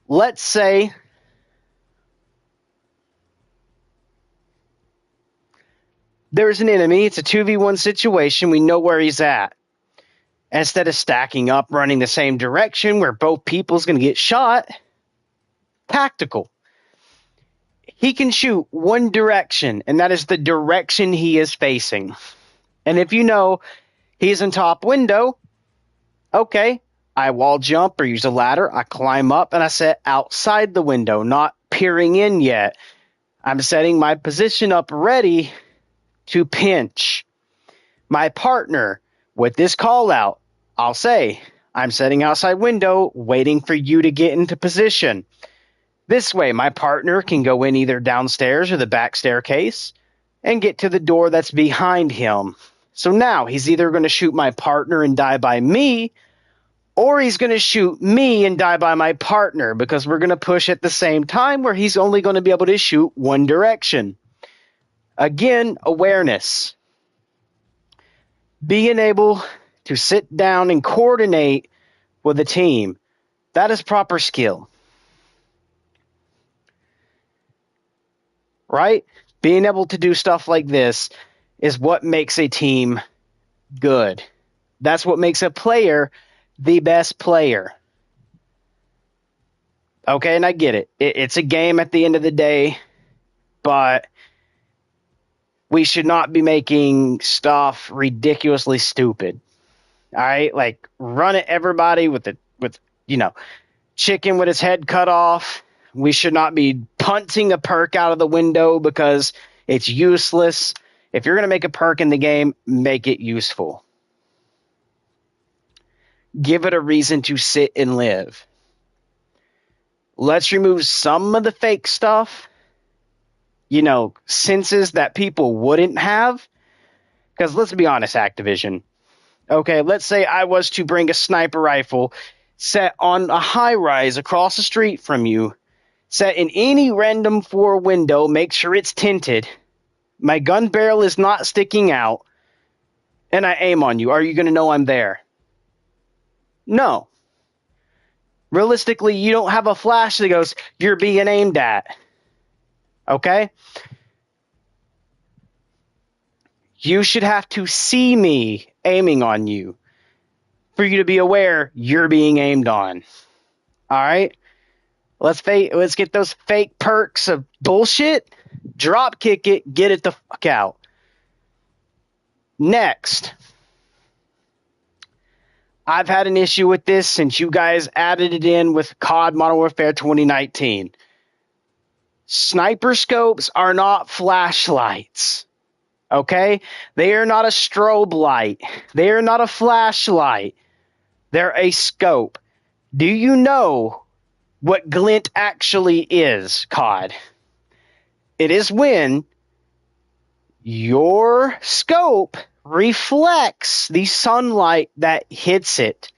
Let's say there's an enemy. It's a 2v1 situation. We know where he's at. Instead of stacking up, running the same direction where both people's going to get shot, tactical. He can shoot one direction, and that is the direction he is facing. And if you know he's in top window, okay, I wall jump or use a ladder. I climb up and I set outside the window, not peering in yet. I'm setting my position up ready to pinch. My partner, with this call out, I'll say, I'm setting outside window, waiting for you to get into position. This way, my partner can go in either downstairs or the back staircase and get to the door that's behind him. So now he's either going to shoot my partner and die by me, or he's going to shoot me and die by my partner, because we're going to push at the same time where he's only going to be able to shoot one direction. Again, awareness. Being able to sit down and coordinate with a team. That is proper skill. Right? Being able to do stuff like this is what makes a team good. That's what makes a player the best player. Okay, and I get it. It's a game at the end of the day, but we should not be making stuff ridiculously stupid. All right, like run at everybody with chicken with its head cut off. We should not be punting a perk out of the window because it's useless. If you're going to make a perk in the game, make it useful. Give it a reason to sit and live. Let's remove some of the fake stuff. Senses that people wouldn't have. Because let's be honest, Activision. Okay, let's say I was to bring a sniper rifle set on a high rise across the street from you, set in any random floor window, make sure it's tinted, my gun barrel is not sticking out, and I aim on you. Are you going to know I'm there? No. Realistically, you don't have a flash that goes, you're being aimed at. Okay? You should have to see me aiming on you for you to be aware you're being aimed on. All right? Let's get those fake perks of bullshit. Drop kick it. Get it the fuck out. Next. I've had an issue with this since you guys added it in with COD Modern Warfare 2019. Sniper scopes are not flashlights. Okay? They are not a strobe light. They are not a flashlight. They're a scope. Do you know what glint actually is, COD? It is when your scope reflects the sunlight that hits it.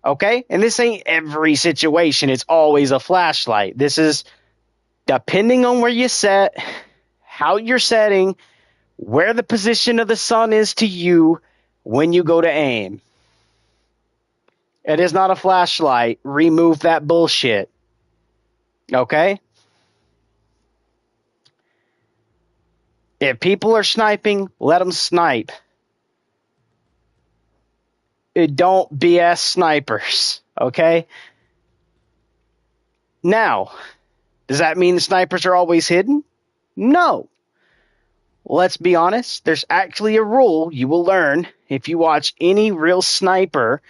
Okay? And this ain't every situation. It's always a flashlight. This is depending on where you set, how you're setting, where the position of the sun is to you when you go to aim. It is not a flashlight. Remove that bullshit. Okay? If people are sniping, let them snipe. Don't BS snipers. Okay? Now, does that mean the snipers are always hidden? No. Let's be honest. There's actually a rule you will learn if you watch any real sniper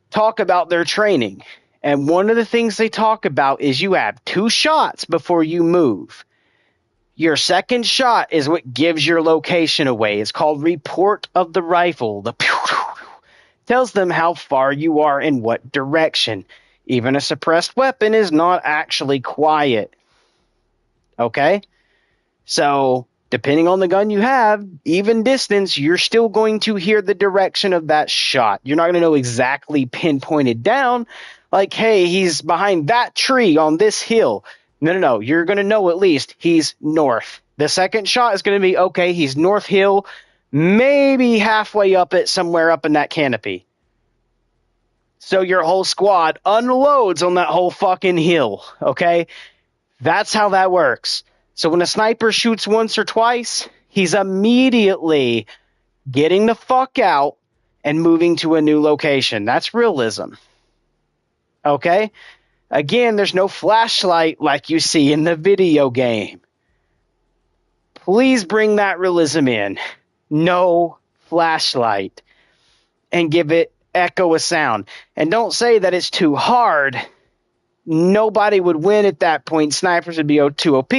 talk about their training. And one of the things they talk about is you have 2 shots before you move. Your second shot is what gives your location away. It's called report of the rifle. The tells them how far you are in what direction. Even a suppressed weapon is not actually quiet. Okay? So, depending on the gun you have, even distance, you're still going to hear the direction of that shot. You're not going to know exactly pinpointed down, like, hey, he's behind that tree on this hill. No. You're going to know at least he's north. The second shot is going to be, okay, he's north hill, maybe halfway up it, somewhere up in that canopy. So your whole squad unloads on that whole fucking hill, okay? That's how that works. So when a sniper shoots once or twice, he's immediately getting the fuck out and moving to a new location. That's realism. Okay? Again, there's no flashlight like you see in the video game. Please bring that realism in. No flashlight. And give it echo a sound. And don't say that it's too hard. Nobody would win at that point. Snipers would be too OP.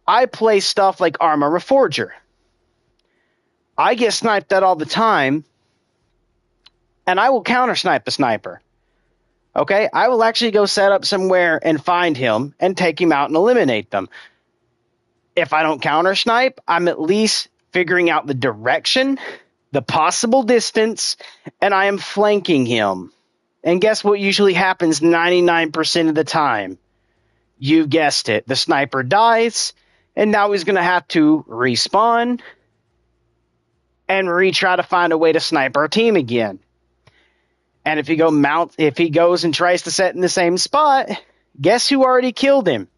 I play stuff like Arma Reforger. I get sniped at all the time, and I will counter snipe a sniper. Okay? I will actually go set up somewhere and find him and take him out and eliminate them. If I don't counter snipe, I'm at least figuring out the direction, the possible distance, and I am flanking him. And guess what usually happens 99% of the time? You guessed it. The sniper dies, and now he's going to have to respawn and retry to find a way to snipe our team again. And if he goes and tries to set in the same spot, guess who already killed him?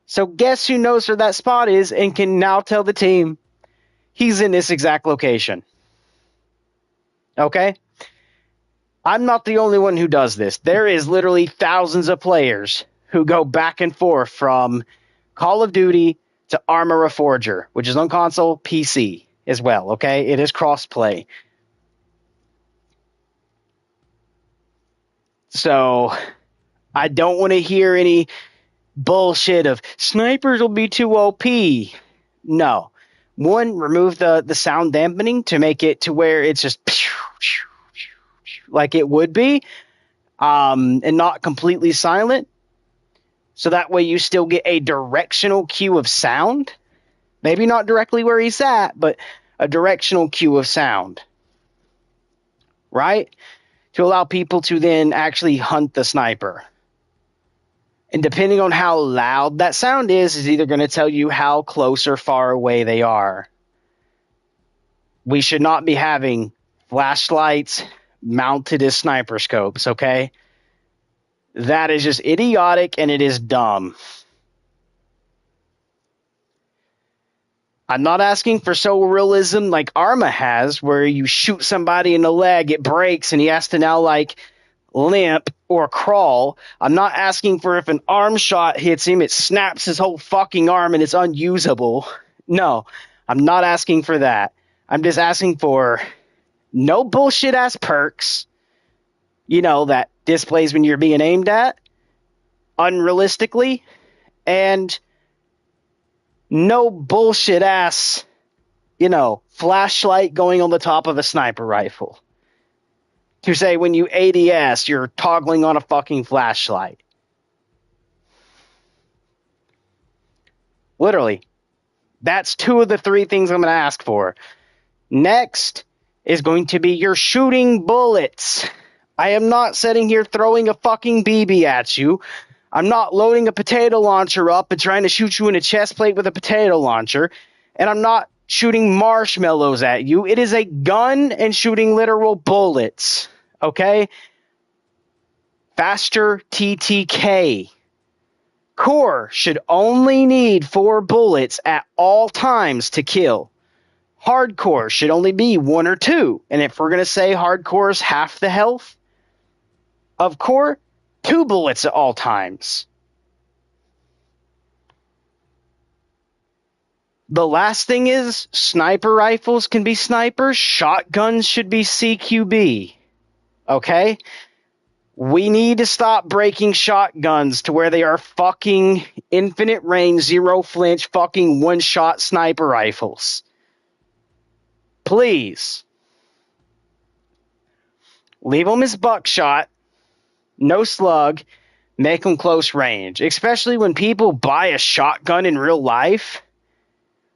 So guess who knows where that spot is and can now tell the team he's in this exact location. Okay? I'm not the only one who does this. There is literally thousands of players who go back and forth from Call of Duty to Arma Reforger, which is on console, PC as well, okay? It is cross-play. So, I don't want to hear any bullshit of snipers will be too OP. No. One, remove the sound dampening to make it to where it's just like it would be, and not completely silent. So that way you still get a directional cue of sound. Maybe not directly where he's at, but a directional cue of sound. Right? To allow people to then actually hunt the sniper. And depending on how loud that sound is either going to tell you how close or far away they are. We should not be having flashlights mounted as sniper scopes, okay? That is just idiotic and it is dumb. I'm not asking for so realism like Arma has, where you shoot somebody in the leg, it breaks, and he has to now, like, limp or crawl. I'm not asking for if an arm shot hits him, it snaps his whole fucking arm and it's unusable. No, I'm not asking for that. I'm just asking for no bullshit ass perks, that displays when you're being aimed at, unrealistically, and no bullshit ass, flashlight going on the top of a sniper rifle. To say when you ADS, you're toggling on a fucking flashlight. Literally. That's 2 of the 3 things I'm going to ask for. Next is going to be your shooting bullets. I am not sitting here throwing a fucking BB at you. I'm not loading a potato launcher up and trying to shoot you in a chest plate with a potato launcher. And I'm not shooting marshmallows at you. It is a gun and shooting literal bullets. Okay? Faster TTK. Core should only need 4 bullets at all times to kill. Hardcore should only be 1 or 2. And if we're going to say hardcore is half the health of core, 2 bullets at all times. The last thing is, sniper rifles can be snipers, shotguns should be CQB. Okay? We need to stop breaking shotguns to where they are fucking infinite range, 0 flinch, fucking one-shot sniper rifles. Please. Leave them as buckshot, no slug, make them close range. Especially when people buy a shotgun in real life.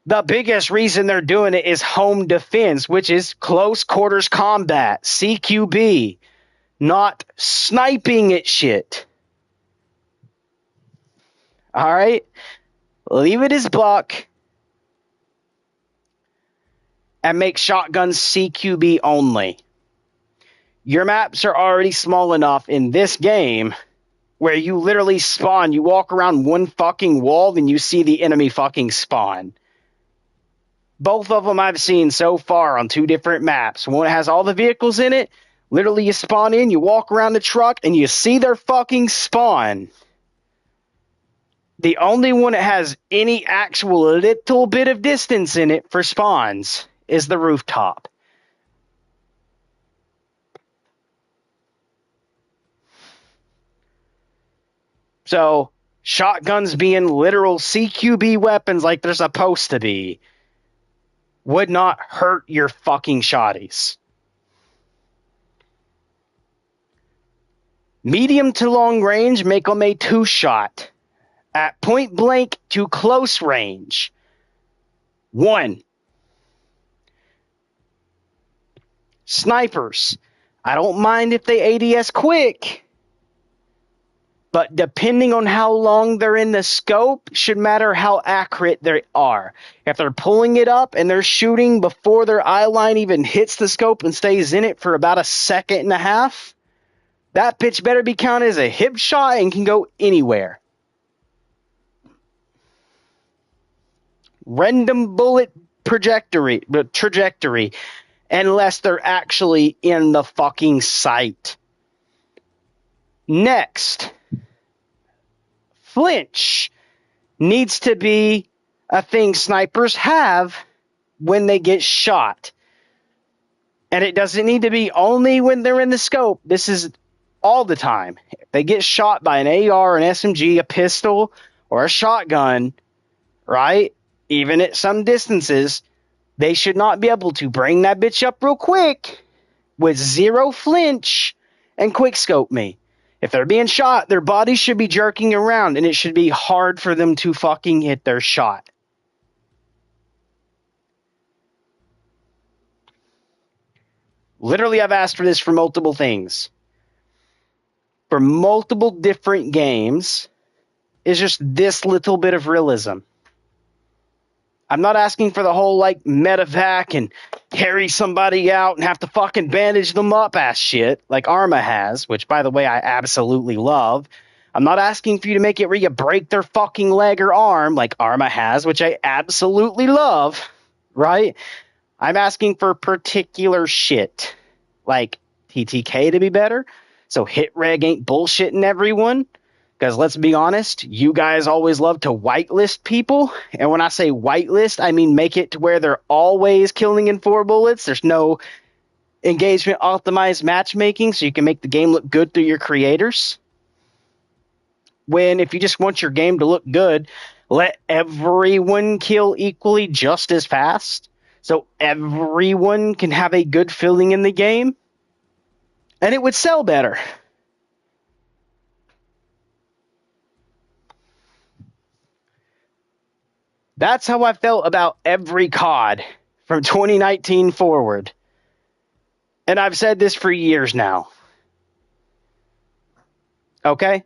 The biggest reason they're doing it is home defense, which is close quarters combat, CQB, not sniping at shit. Alright? Leave it as buck. And make shotguns CQB only. Your maps are already small enough in this game where you literally spawn. You walk around one fucking wall and you see the enemy fucking spawn. Both of them I've seen so far on 2 different maps. One has all the vehicles in it. Literally you spawn in, you walk around the truck, and you see their fucking spawn. The only one that has any actual little bit of distance in it for spawns is the rooftop. So, shotguns being literal CQB weapons like they're supposed to be would not hurt your fucking shotties. Medium to long range, make them a 2-shot. At point blank to close range, 1. Snipers, I don't mind if they ADS quick, but depending on how long they're in the scope should matter how accurate they are. If they're pulling it up and they're shooting before their eye line even hits the scope and stays in it for about a second and a half, that bitch better be counted as a hip shot and can go anywhere. Random bullet trajectory, unless they're actually in the fucking sight. Next, flinch needs to be a thing snipers have when they get shot. And it doesn't need to be only when they're in the scope. This is all the time. If they get shot by an AR, an SMG, a pistol, or a shotgun, right? Even at some distances, they should not be able to bring that bitch up real quick with 0 flinch and quick scope me. If they're being shot, their body should be jerking around and it should be hard for them to fucking hit their shot. Literally, I've asked for this for multiple things. For multiple different games, is just this little bit of realism. I'm not asking for the whole, medevac and carry somebody out and have to fucking bandage them up ass shit like Arma has, which, by the way, I absolutely love. I'm not asking for you to make it where you break their fucking leg or arm like Arma has, which I absolutely love, right? I'm asking for particular shit, like TTK to be better, so hit reg ain't bullshitting everyone. Because let's be honest, you guys always love to whitelist people. And when I say whitelist, I mean make it to where they're always killing in 4 bullets. There's no engagement optimized matchmaking, so you can make the game look good through your creators. When if you just want your game to look good, let everyone kill equally just as fast, so everyone can have a good feeling in the game, and it would sell better. That's how I felt about every COD from 2019 forward. And I've said this for years now. Okay?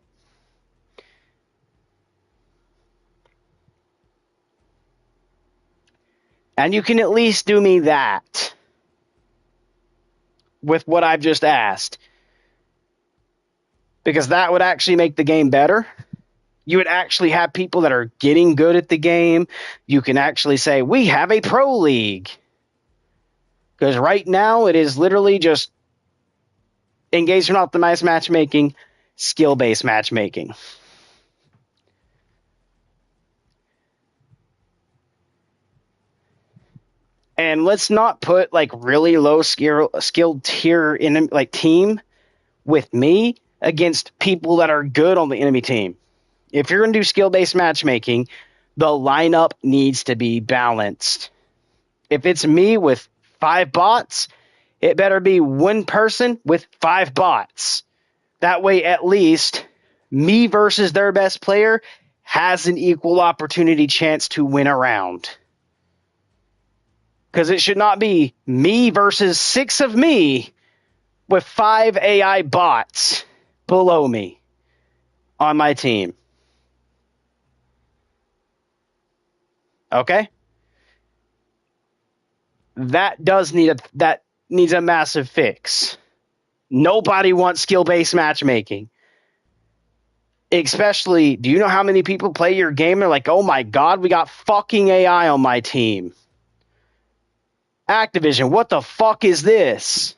And you can at least do me that with what I've just asked. Because that would actually make the game better. You would actually have people that are getting good at the game. You can actually say, we have a pro league. Because right now, it is literally just engagement optimized matchmaking, skill-based matchmaking. And let's not put like really low skilled tier in like team with me against people that are good on the enemy team. If you're going to do skill-based matchmaking, the lineup needs to be balanced. If it's me with 5 bots, it better be one person with 5 bots. That way, at least, me versus their best player has an equal opportunity chance to win a round. Because it should not be me versus 6 of me with 5 AI bots below me on my team. Okay? That needs a massive fix. Nobody wants skill-based matchmaking. Especially, do you know how many people play your game? They're like, oh my god, we got fucking AI on my team. Activision, what the fuck is this?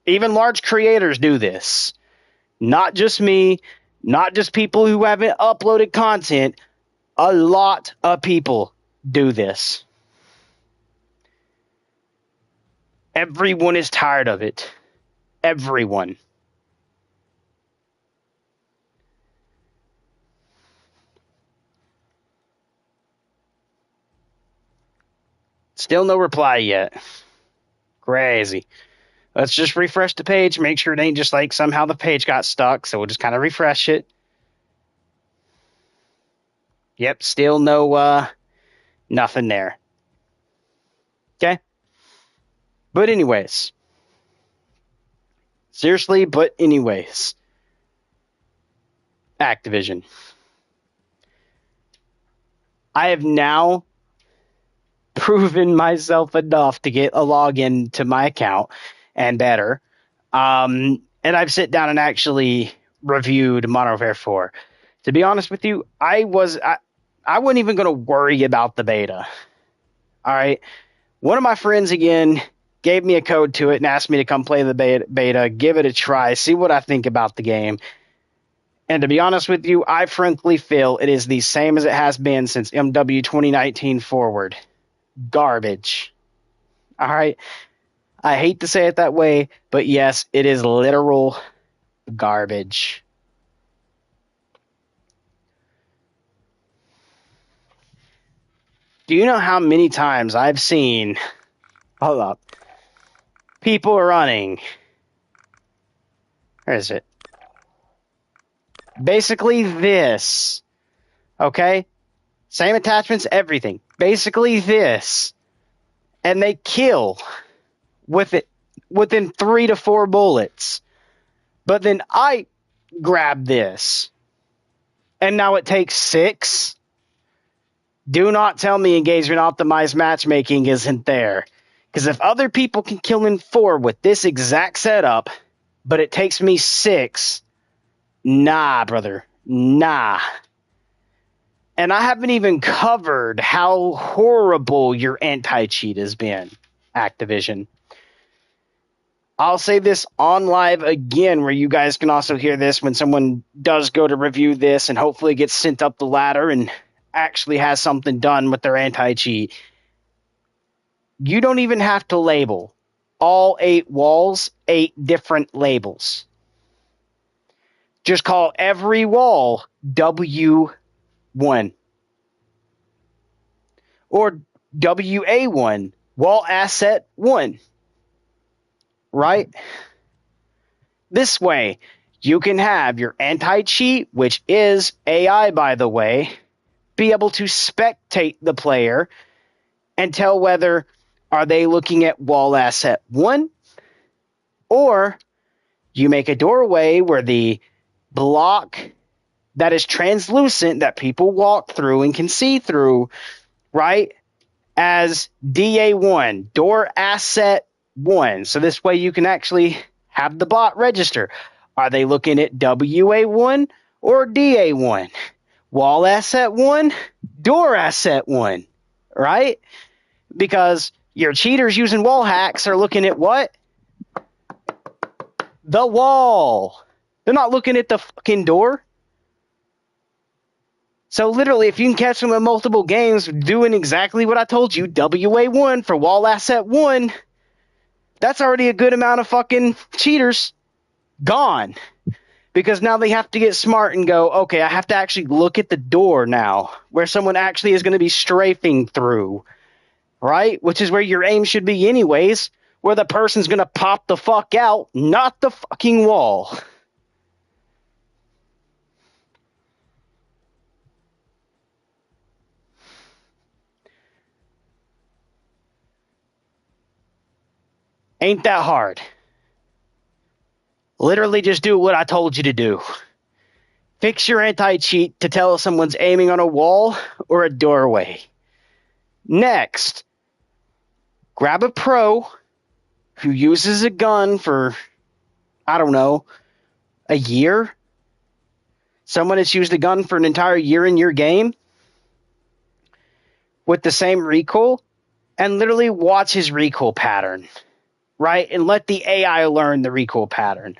Even large creators do this. Not just me, not just people who haven't uploaded content. A lot of people do this. Everyone is tired of it. Everyone. Still no reply yet. Crazy. Let's just refresh the page, make sure it ain't just like somehow the page got stuck, so we'll just kind of refresh it. Yep, still no, nothing there. Okay? But anyways. Seriously, but anyways. Activision. I have now proven myself enough to get a login to my account and better. And I've sit down and actually reviewed Modern Warfare 4. To be honest with you, I wasn't even going to worry about the beta. All right. One of my friends, again, gave me a code to it and asked me to come play the beta, give it a try, see what I think about the game. And to be honest with you, I frankly feel it is the same as it has been since MW 2019 forward. Garbage. All right. I hate to say it that way, but yes, it is literal garbage. Do you know how many times I've seen, hold up, people are running, where is it? Basically this, okay? Same attachments, everything. Basically this. And they kill with it within 3 to 4 bullets. But then I grab this. And now it takes 6. Do not tell me engagement optimized matchmaking isn't there. Because if other people can kill in 4 with this exact setup, but it takes me 6, Nah, brother. Nah. And I haven't even covered how horrible your anti-cheat has been, Activision. I'll say this on live again, where you guys can also hear this when someone does go to review this and hopefully gets sent up the ladder and actually has something done with their anti-cheat. You don't even have to label all 8 walls 8 different labels. Just call every wall W1 or WA1, wall asset 1. Right? This way, you can have your anti-cheat, which is AI, by the way, be able to spectate the player and tell whether are they looking at wall asset 1, or you make a doorway where the block that is translucent that people walk through and can see through, right, as DA1, door asset 1. So this way you can actually have the bot register. Are they looking at WA1 or DA1? Wall asset 1, door asset 1, right? Because your cheaters using wall hacks are looking at what? The wall. They're not looking at the fucking door. So literally, if you can catch them in multiple games doing exactly what I told you, WA1 for wall asset 1, that's already a good amount of fucking cheaters gone. Because now they have to get smart and go, okay, I have to actually look at the door now, where someone actually is going to be strafing through, right? Which is where your aim should be anyways, where the person's going to pop the fuck out, not the fucking wall. Ain't that hard. Literally just do what I told you to do. Fix your anti-cheat to tell if someone's aiming on a wall or a doorway. Next, grab a pro who uses a gun for, I don't know, a year. Someone that's used a gun for an entire year in your game with the same recoil, and literally watch his recoil pattern, right? And let the AI learn the recoil pattern.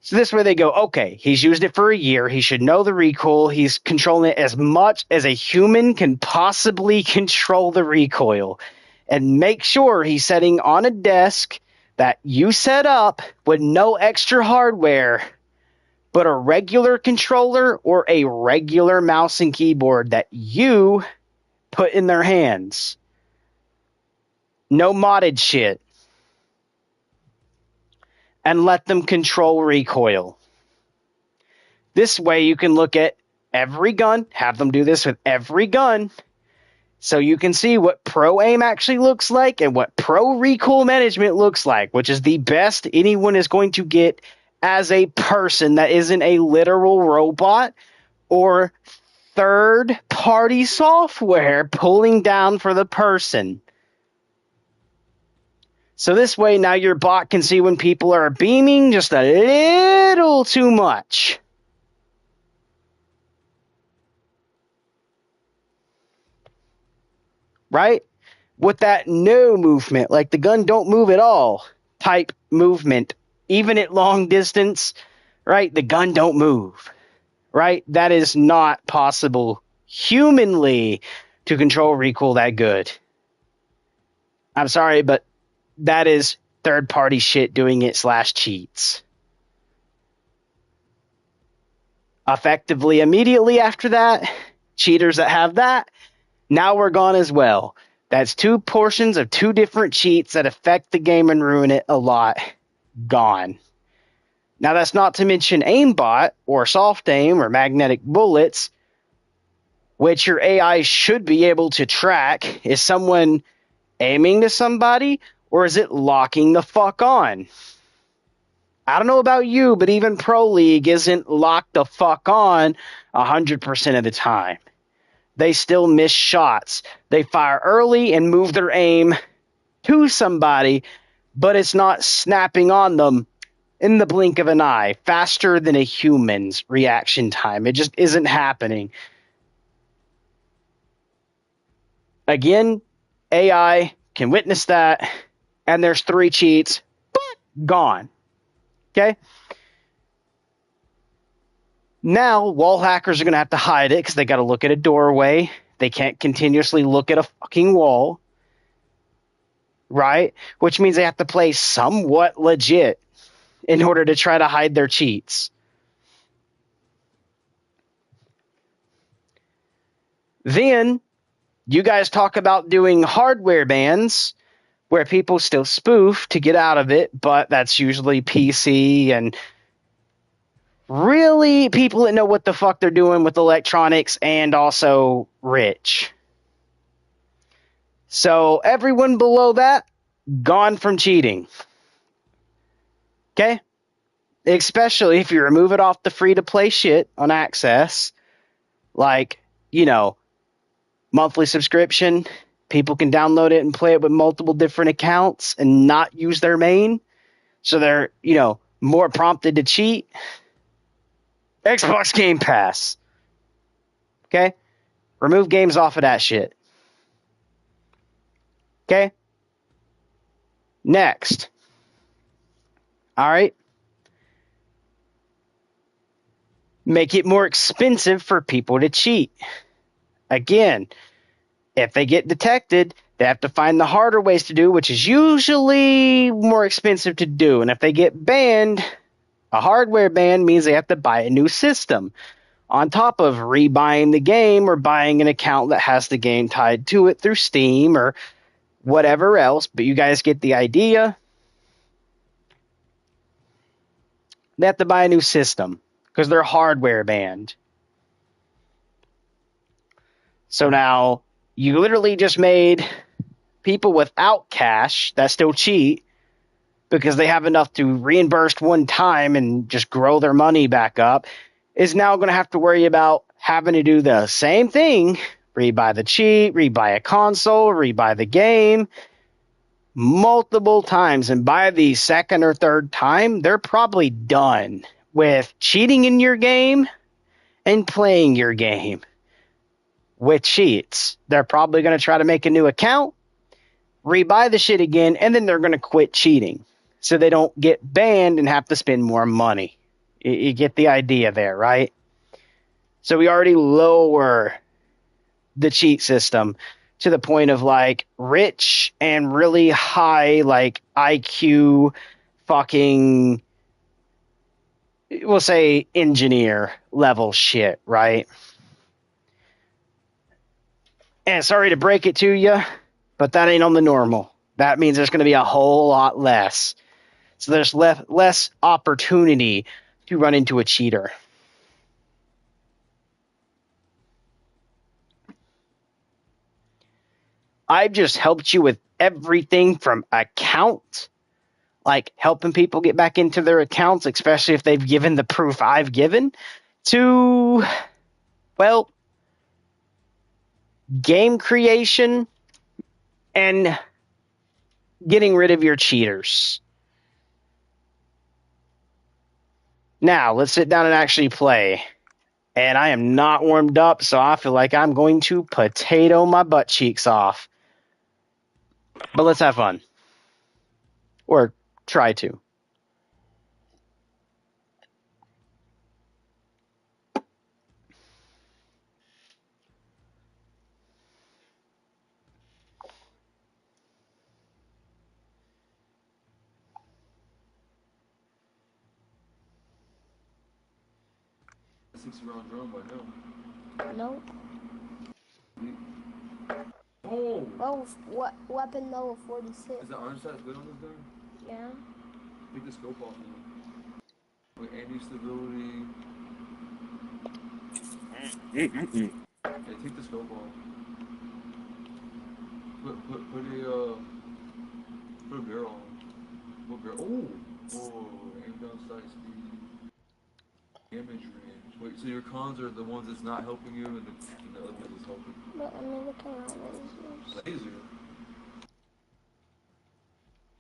So this way they go, okay, he's used it for a year. He should know the recoil. He's controlling it as much as a human can possibly control the recoil. And make sure he's setting on a desk that you set up with no extra hardware, but a regular controller or a regular mouse and keyboard that you put in their hands. No modded shit. And let them control recoil. This way you can look at every gun, have them do this with every gun, so you can see what pro aim actually looks like and what pro recoil management looks like, which is the best anyone is going to get as a person that isn't a literal robot or third-party software pulling down for the person. So this way, now your bot can see when people are beaming just a little too much. Right? With that no movement, like the gun don't move at all type movement, even at long distance, right? The gun don't move, right? That is not possible humanly to control recoil that good. I'm sorry, but that is third-party shit doing it / cheats. Effectively, immediately after that, cheaters that have that, now we're gone as well. That's 2 portions of 2 different cheats that affect the game and ruin it a lot. Gone. Now that's not to mention aimbot or soft aim or magnetic bullets, which your AI should be able to track. Is someone aiming to somebody, or is it locking the fuck on? I don't know about you, but even Pro League isn't locked the fuck on 100% of the time. They still miss shots. They fire early and move their aim to somebody, but it's not snapping on them in the blink of an eye, faster than a human's reaction time. It just isn't happening. Again, AI can witness that, and there's 3 cheats, gone. Okay? Now, wall hackers are going to have to hide it because they got to look at a doorway. They can't continuously look at a fucking wall. Right? Which means they have to play somewhat legit in order to try to hide their cheats. Then, you guys talk about doing hardware bans where people still spoof to get out of it, but that's usually PC and really people that know what the fuck they're doing with electronics and also rich. So everyone below that, gone from cheating. Okay? Especially if you remove it off the free-to-play shit on Access, like, you know, monthly subscription, people can download it and play it with multiple different accounts and not use their main, so they're, you know, more prompted to cheat. Xbox Game Pass. Okay? Remove games off of that shit. Okay? Next. Alright? Make it more expensive for people to cheat. Again, if they get detected, they have to find the harder ways to do, which is usually more expensive to do. And if they get banned, a hardware ban means they have to buy a new system on top of rebuying the game or buying an account that has the game tied to it through Steam or whatever else. But you guys get the idea. They have to buy a new system because they're hardware banned. So now you literally just made people without cash that still cheat because they have enough to reimburse one time and just grow their money back up is now going to have to worry about having to do the same thing, rebuy the cheat, rebuy a console, rebuy the game multiple times. And by the second or third time, they're probably done with cheating in your game and playing your game with cheats. They're probably going to try to make a new account, rebuy the shit again, and then they're going to quit cheating so they don't get banned and have to spend more money. You get the idea there, right? So we already lower the cheat system to the point of like rich and really high like IQ fucking, we'll say engineer level shit, right? And sorry to break it to you, but that ain't on the normal. That means there's going to be a whole lot less. So there's less opportunity to run into a cheater. I've just helped you with everything from account, like helping people get back into their accounts, especially if they've given the proof I've given, to, well, game creation and getting rid of your cheaters. Now, let's sit down and actually play. And I am not warmed up, so I feel like I'm going to potato my butt cheeks off. But let's have fun. Or try to. A 60-round drum by now. Nope. Oh! Oh, what weapon though? 46. Is the orange size good on this gun? Yeah. Take the scope off now. With anti-stability. Yeah, take the scope off. Put a barrel on. What barrel? Oh! Aim down sight speed. Damage range. Wait, so your cons are the ones that's not helping you and the other ones that's helping? But I mean, look at lasers. Laser?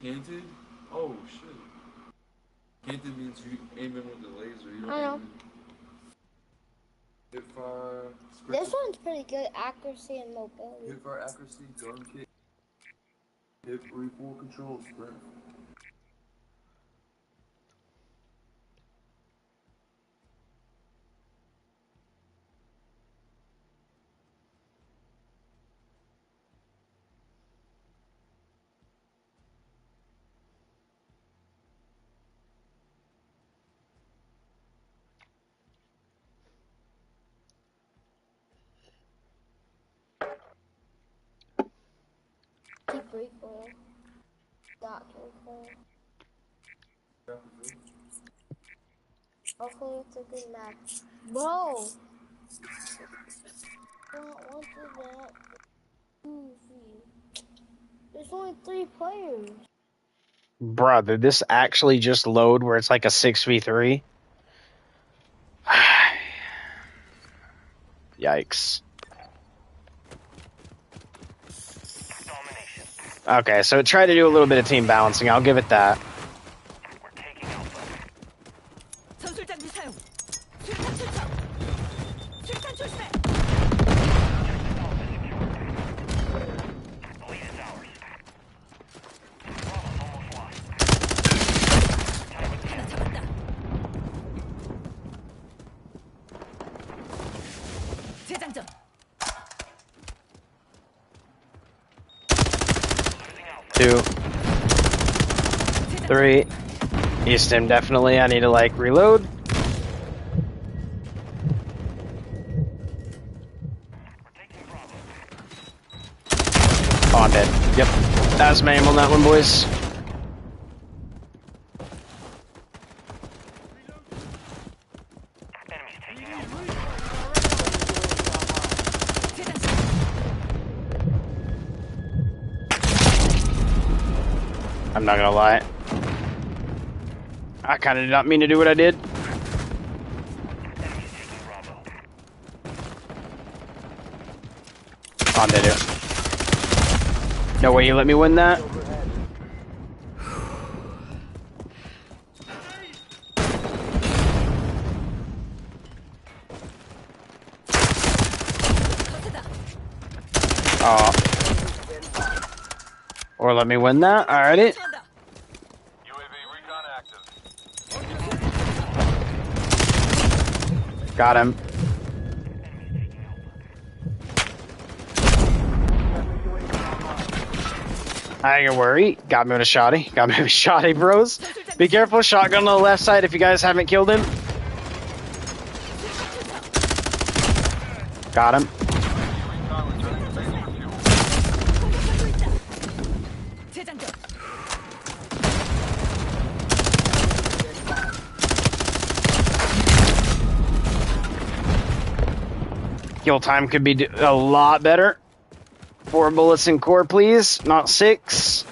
Canted? Oh shit. Anything means you aim in with the laser. You don't I know. aim in. Hip fire. This one's pretty good. Accuracy and mobility. Hip fire accuracy, gun kick, hip recoil control, sprint. Keep recoil. Not recoil. Hopefully it's a good match. Bro! Don't want to do that. Goofy. There's only 3 players. Bruh, did this actually just load where it's like a 6v3? Yikes. Okay, so it tried to do a little bit of team balancing. I'll give it that. Two, three. Easton, definitely. I need to like reload. Oh, I'm dead. Yep. That's my aim on that one, boys. I'm not gonna lie. I kinda did not mean to do what I did. Oh, I'm dead here. No way you let me win that. Oh. Or let me win that. Alrighty. Got him. I ain't gonna worry. Got me with a shotty. Got me with a shotty, bros. Be careful. Shotgun on the left side if you guys haven't killed him. Got him. Kill time could be a lot better. 4 bullets in core, please. Not 6.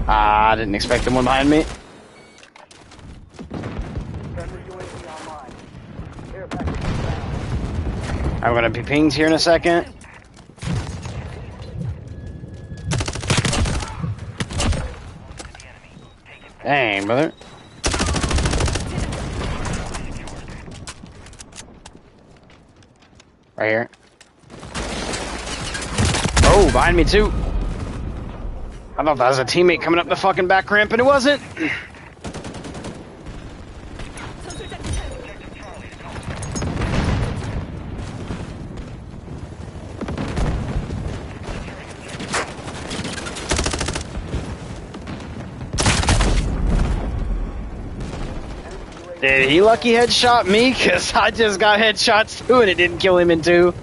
Ah, I didn't expect the one behind me. I'm gonna be pinged here in a second. Dang, brother. Right here. Oh, behind me too. I thought that was a teammate coming up the fucking back ramp, and it wasn't. Did he lucky headshot me? Because I just got headshots too and it didn't kill him in 2.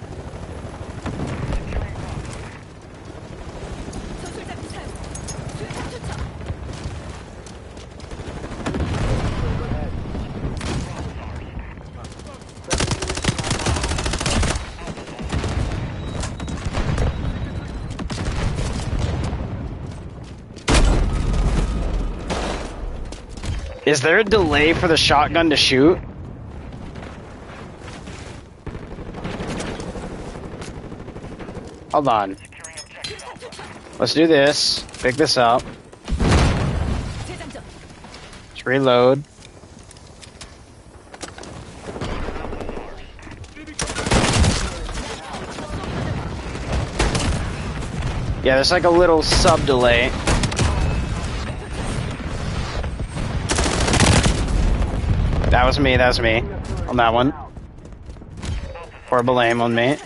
Is there a delay for the shotgun to shoot? Hold on. Let's do this. Pick this up. Let's reload. Yeah, there's like a little sub delay. That was me on that one. Horrible aim on me.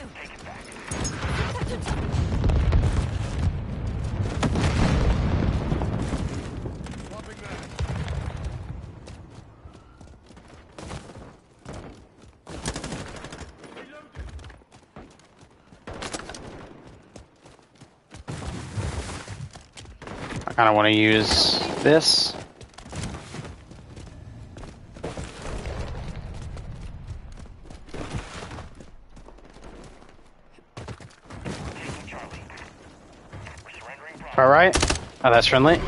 I kind of want to use this. All right. Oh, that's friendly.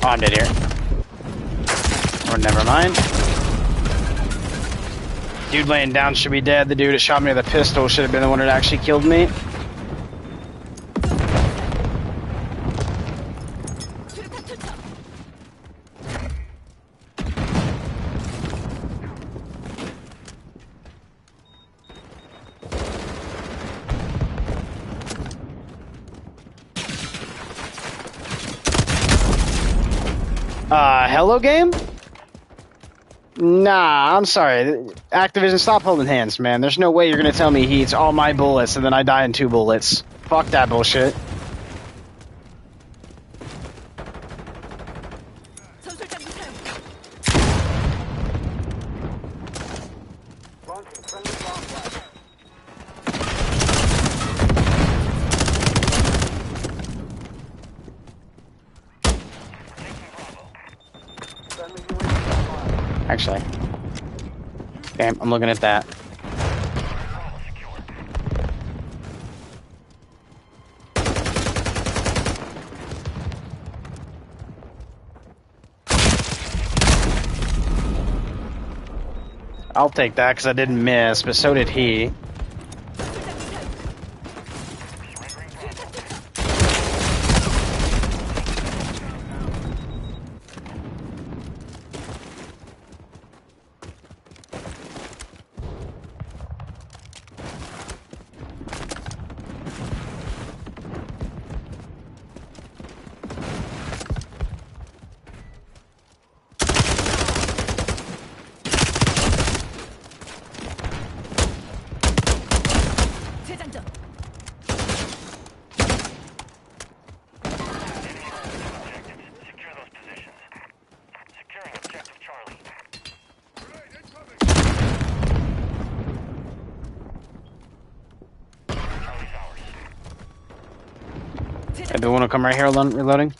Oh, I'm dead here. Or never mind. Dude laying down should be dead. The dude that shot me with a pistol should have been the one that actually killed me. Hello game? Nah, I'm sorry. Activision, stop holding hands, man. There's no way you're gonna tell me he eats all my bullets and then I die in 2 bullets. Fuck that bullshit. Actually. Okay, I'm looking at that. I'll take that because I didn't miss, but so did he. Hey, do you want to come right here reloading?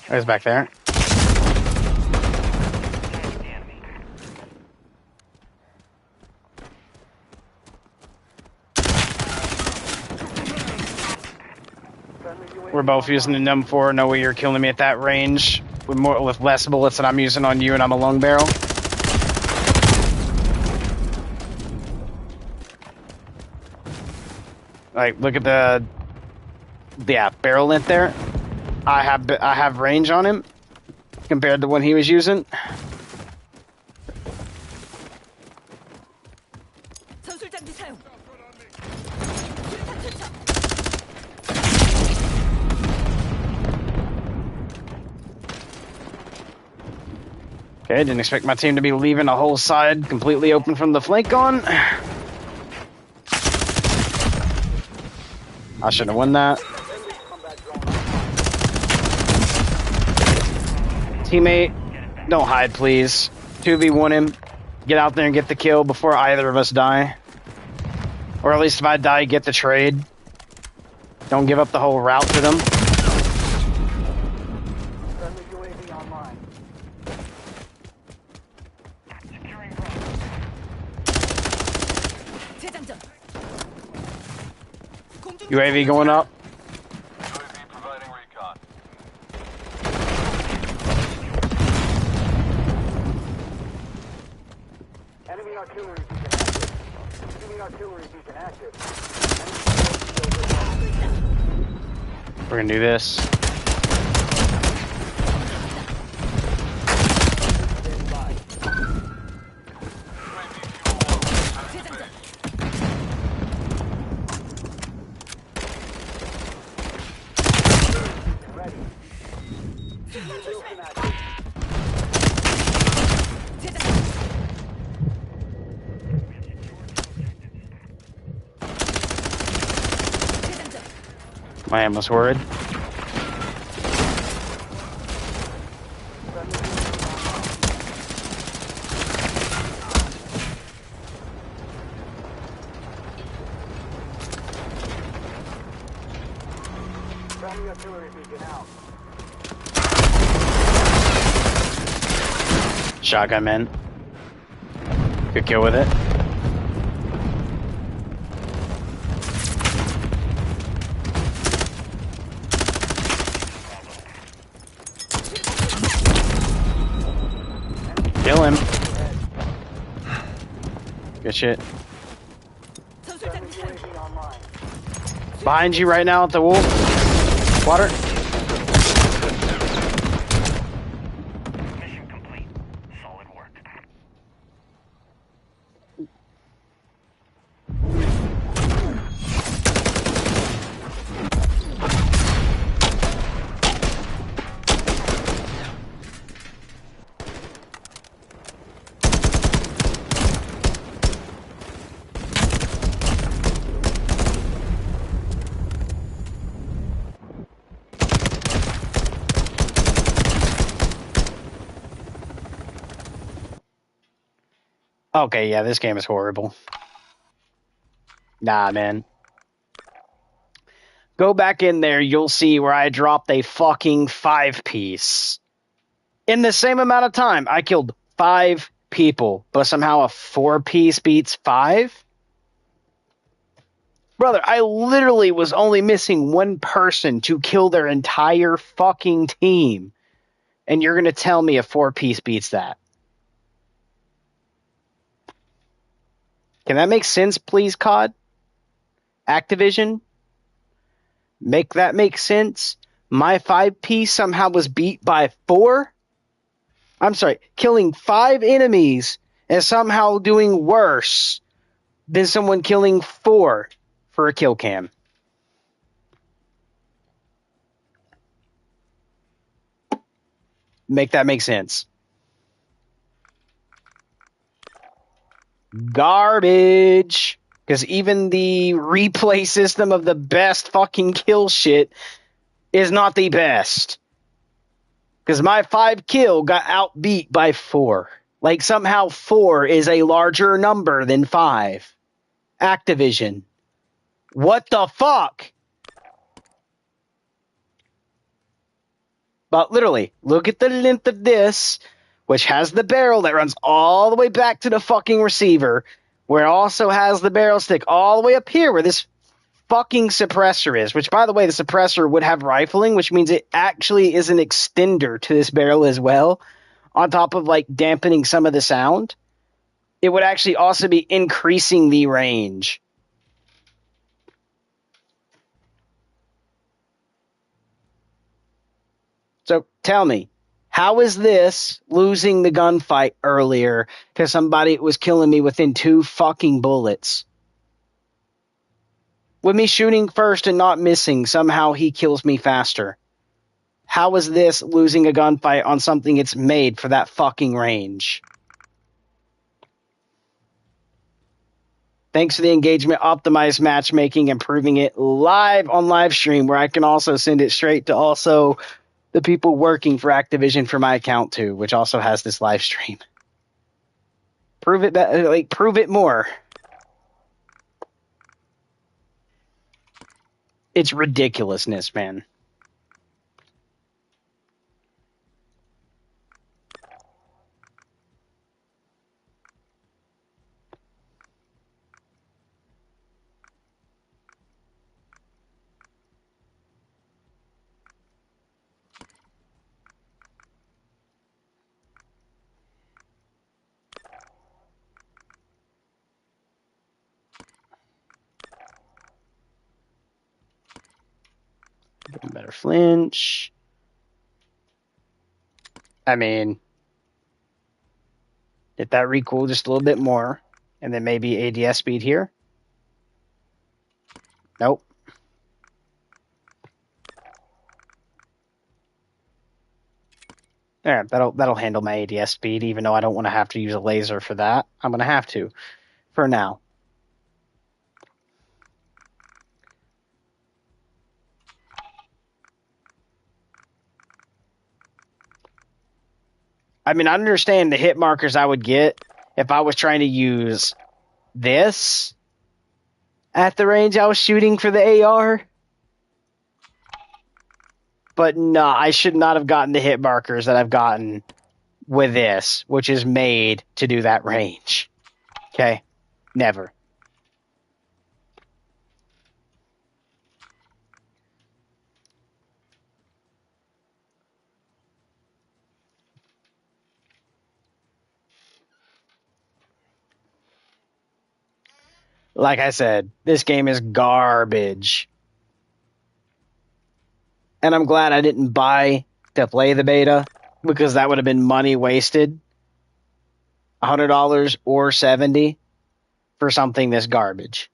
He's back there. We're both using the MW4. No way you're killing me at that range with less bullets than I'm using on you, and I'm a long barrel. Like, look at the barrel length there. I have range on him compared to when he was using. Okay, didn't expect my team to be leaving a whole side completely open from the flank on. I should have won that. Teammate, don't hide, please. 2v1 him. Get out there and get the kill before either of us die. Or at least if I die, get the trade. Don't give up the whole route to them. Friendly UAV online. UAV going up. UAV providing recon. Enemy artillery beacon active. Enemy artillery beacon active. We're gonna do this. Ready. My ammo's worried. Friendly artillery beacon out. Shotgun man. Good kill with it. Kill him. Good shit. Friendly UAV online. Behind you right now at the wall. Water. Mission complete. Solid work. Okay, yeah, this game is horrible. Nah, man. Go back in there, you'll see where I dropped a fucking 5-piece. In the same amount of time, I killed 5 people, but somehow a 4-piece beats 5? Brother, I literally was only missing one person to kill their entire fucking team. And you're gonna tell me a 4-piece beats that? Can that make sense, please, COD? Activision? Make that make sense? My 5-piece somehow was beat by 4? I'm sorry, killing 5 enemies and somehow doing worse than someone killing 4 for a kill cam. Make that make sense. Garbage. Because even the replay system of the best fucking kill shit is not the best. Because my 5 kill got outbeat by 4. Like somehow 4 is a larger number than 5. Activision. What the fuck? But literally, look at the length of this, which has the barrel that runs all the way back to the fucking receiver, where it also has the barrel stick all the way up here where this fucking suppressor is, which, by the way, the suppressor would have rifling, which means it actually is an extender to this barrel as well, on top of, like, dampening some of the sound. It would actually also be increasing the range. So tell me, how is this losing the gunfight earlier to somebody that was killing me within 2 fucking bullets? With me shooting first and not missing, somehow he kills me faster. How is this losing a gunfight on something it's made for that fucking range? Thanks for the engagement, optimized matchmaking, improving it live on live stream, where I can also send it straight to also the people working for Activision for my account too, which also has this live stream. Prove it more. It's ridiculousness, man. Better flinch. I mean, get that recoil just a little bit more, and then maybe ADS speed here. Nope. Yeah, that'll handle my ADS speed, even though I don't want to have to use a laser for that. I'm gonna have to, for now. I mean, I understand the hit markers I would get if I was trying to use this at the range I was shooting for the AR. But no, I should not have gotten the hit markers that I've gotten with this, which is made to do that range. Okay? Never. Like I said, this game is garbage. And I'm glad I didn't buy to play the beta, because that would have been money wasted. $100 or $70 for something this garbage.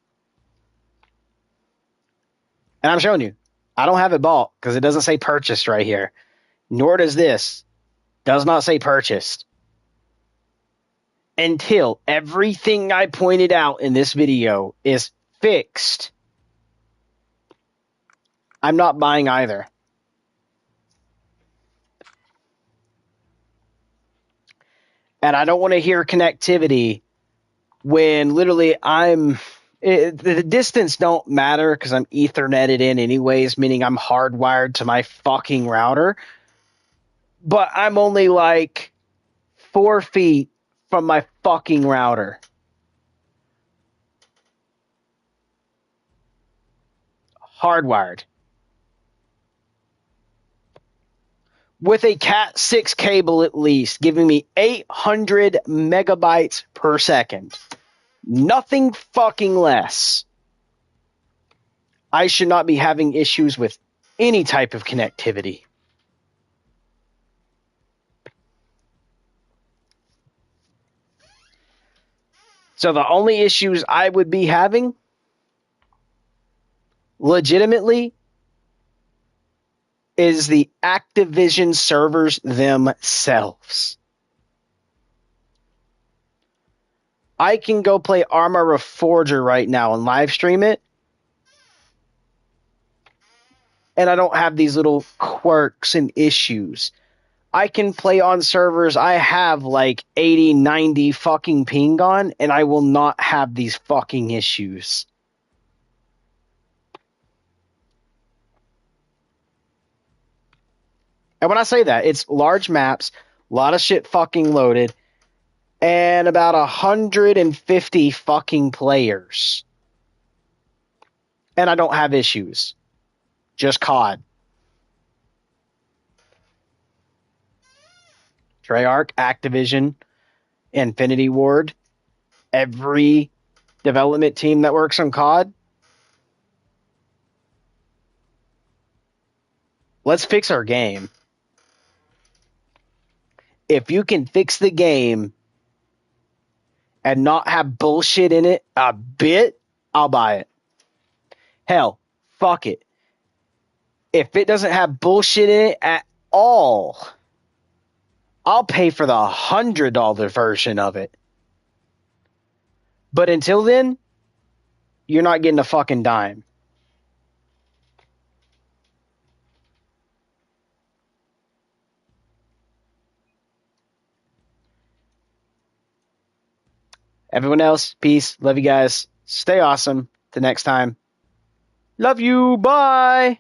And I'm showing you, I don't have it bought because it doesn't say purchased right here. Nor does this. Does not say purchased. Until everything I pointed out in this video is fixed, I'm not buying either. And I don't want to hear connectivity when literally the distance don't matter because I'm Ethernetted in anyways, meaning I'm hardwired to my fucking router. But I'm only like 4 feet from my fucking router. Hardwired. With a Cat 6 cable at least, giving me 800 megabytes per second. Nothing fucking less. I should not be having issues with any type of connectivity. So the only issues I would be having, legitimately, is the Activision servers themselves. I can go play Arma Reforger right now and live stream it, and I don't have these little quirks and issues. I can play on servers I have like 80, 90 fucking ping on, and I will not have these fucking issues. And when I say that, it's large maps, a lot of shit fucking loaded, and about 150 fucking players. And I don't have issues. Just COD. Treyarch, Activision, Infinity Ward, every development team that works on COD. Let's fix our game. If you can fix the game and not have bullshit in it a bit, I'll buy it. Hell, fuck it. If it doesn't have bullshit in it at all, I'll pay for the $100 version of it. But until then, you're not getting a fucking dime. Everyone else, peace. Love you guys. Stay awesome. Till next time. Love you. Bye.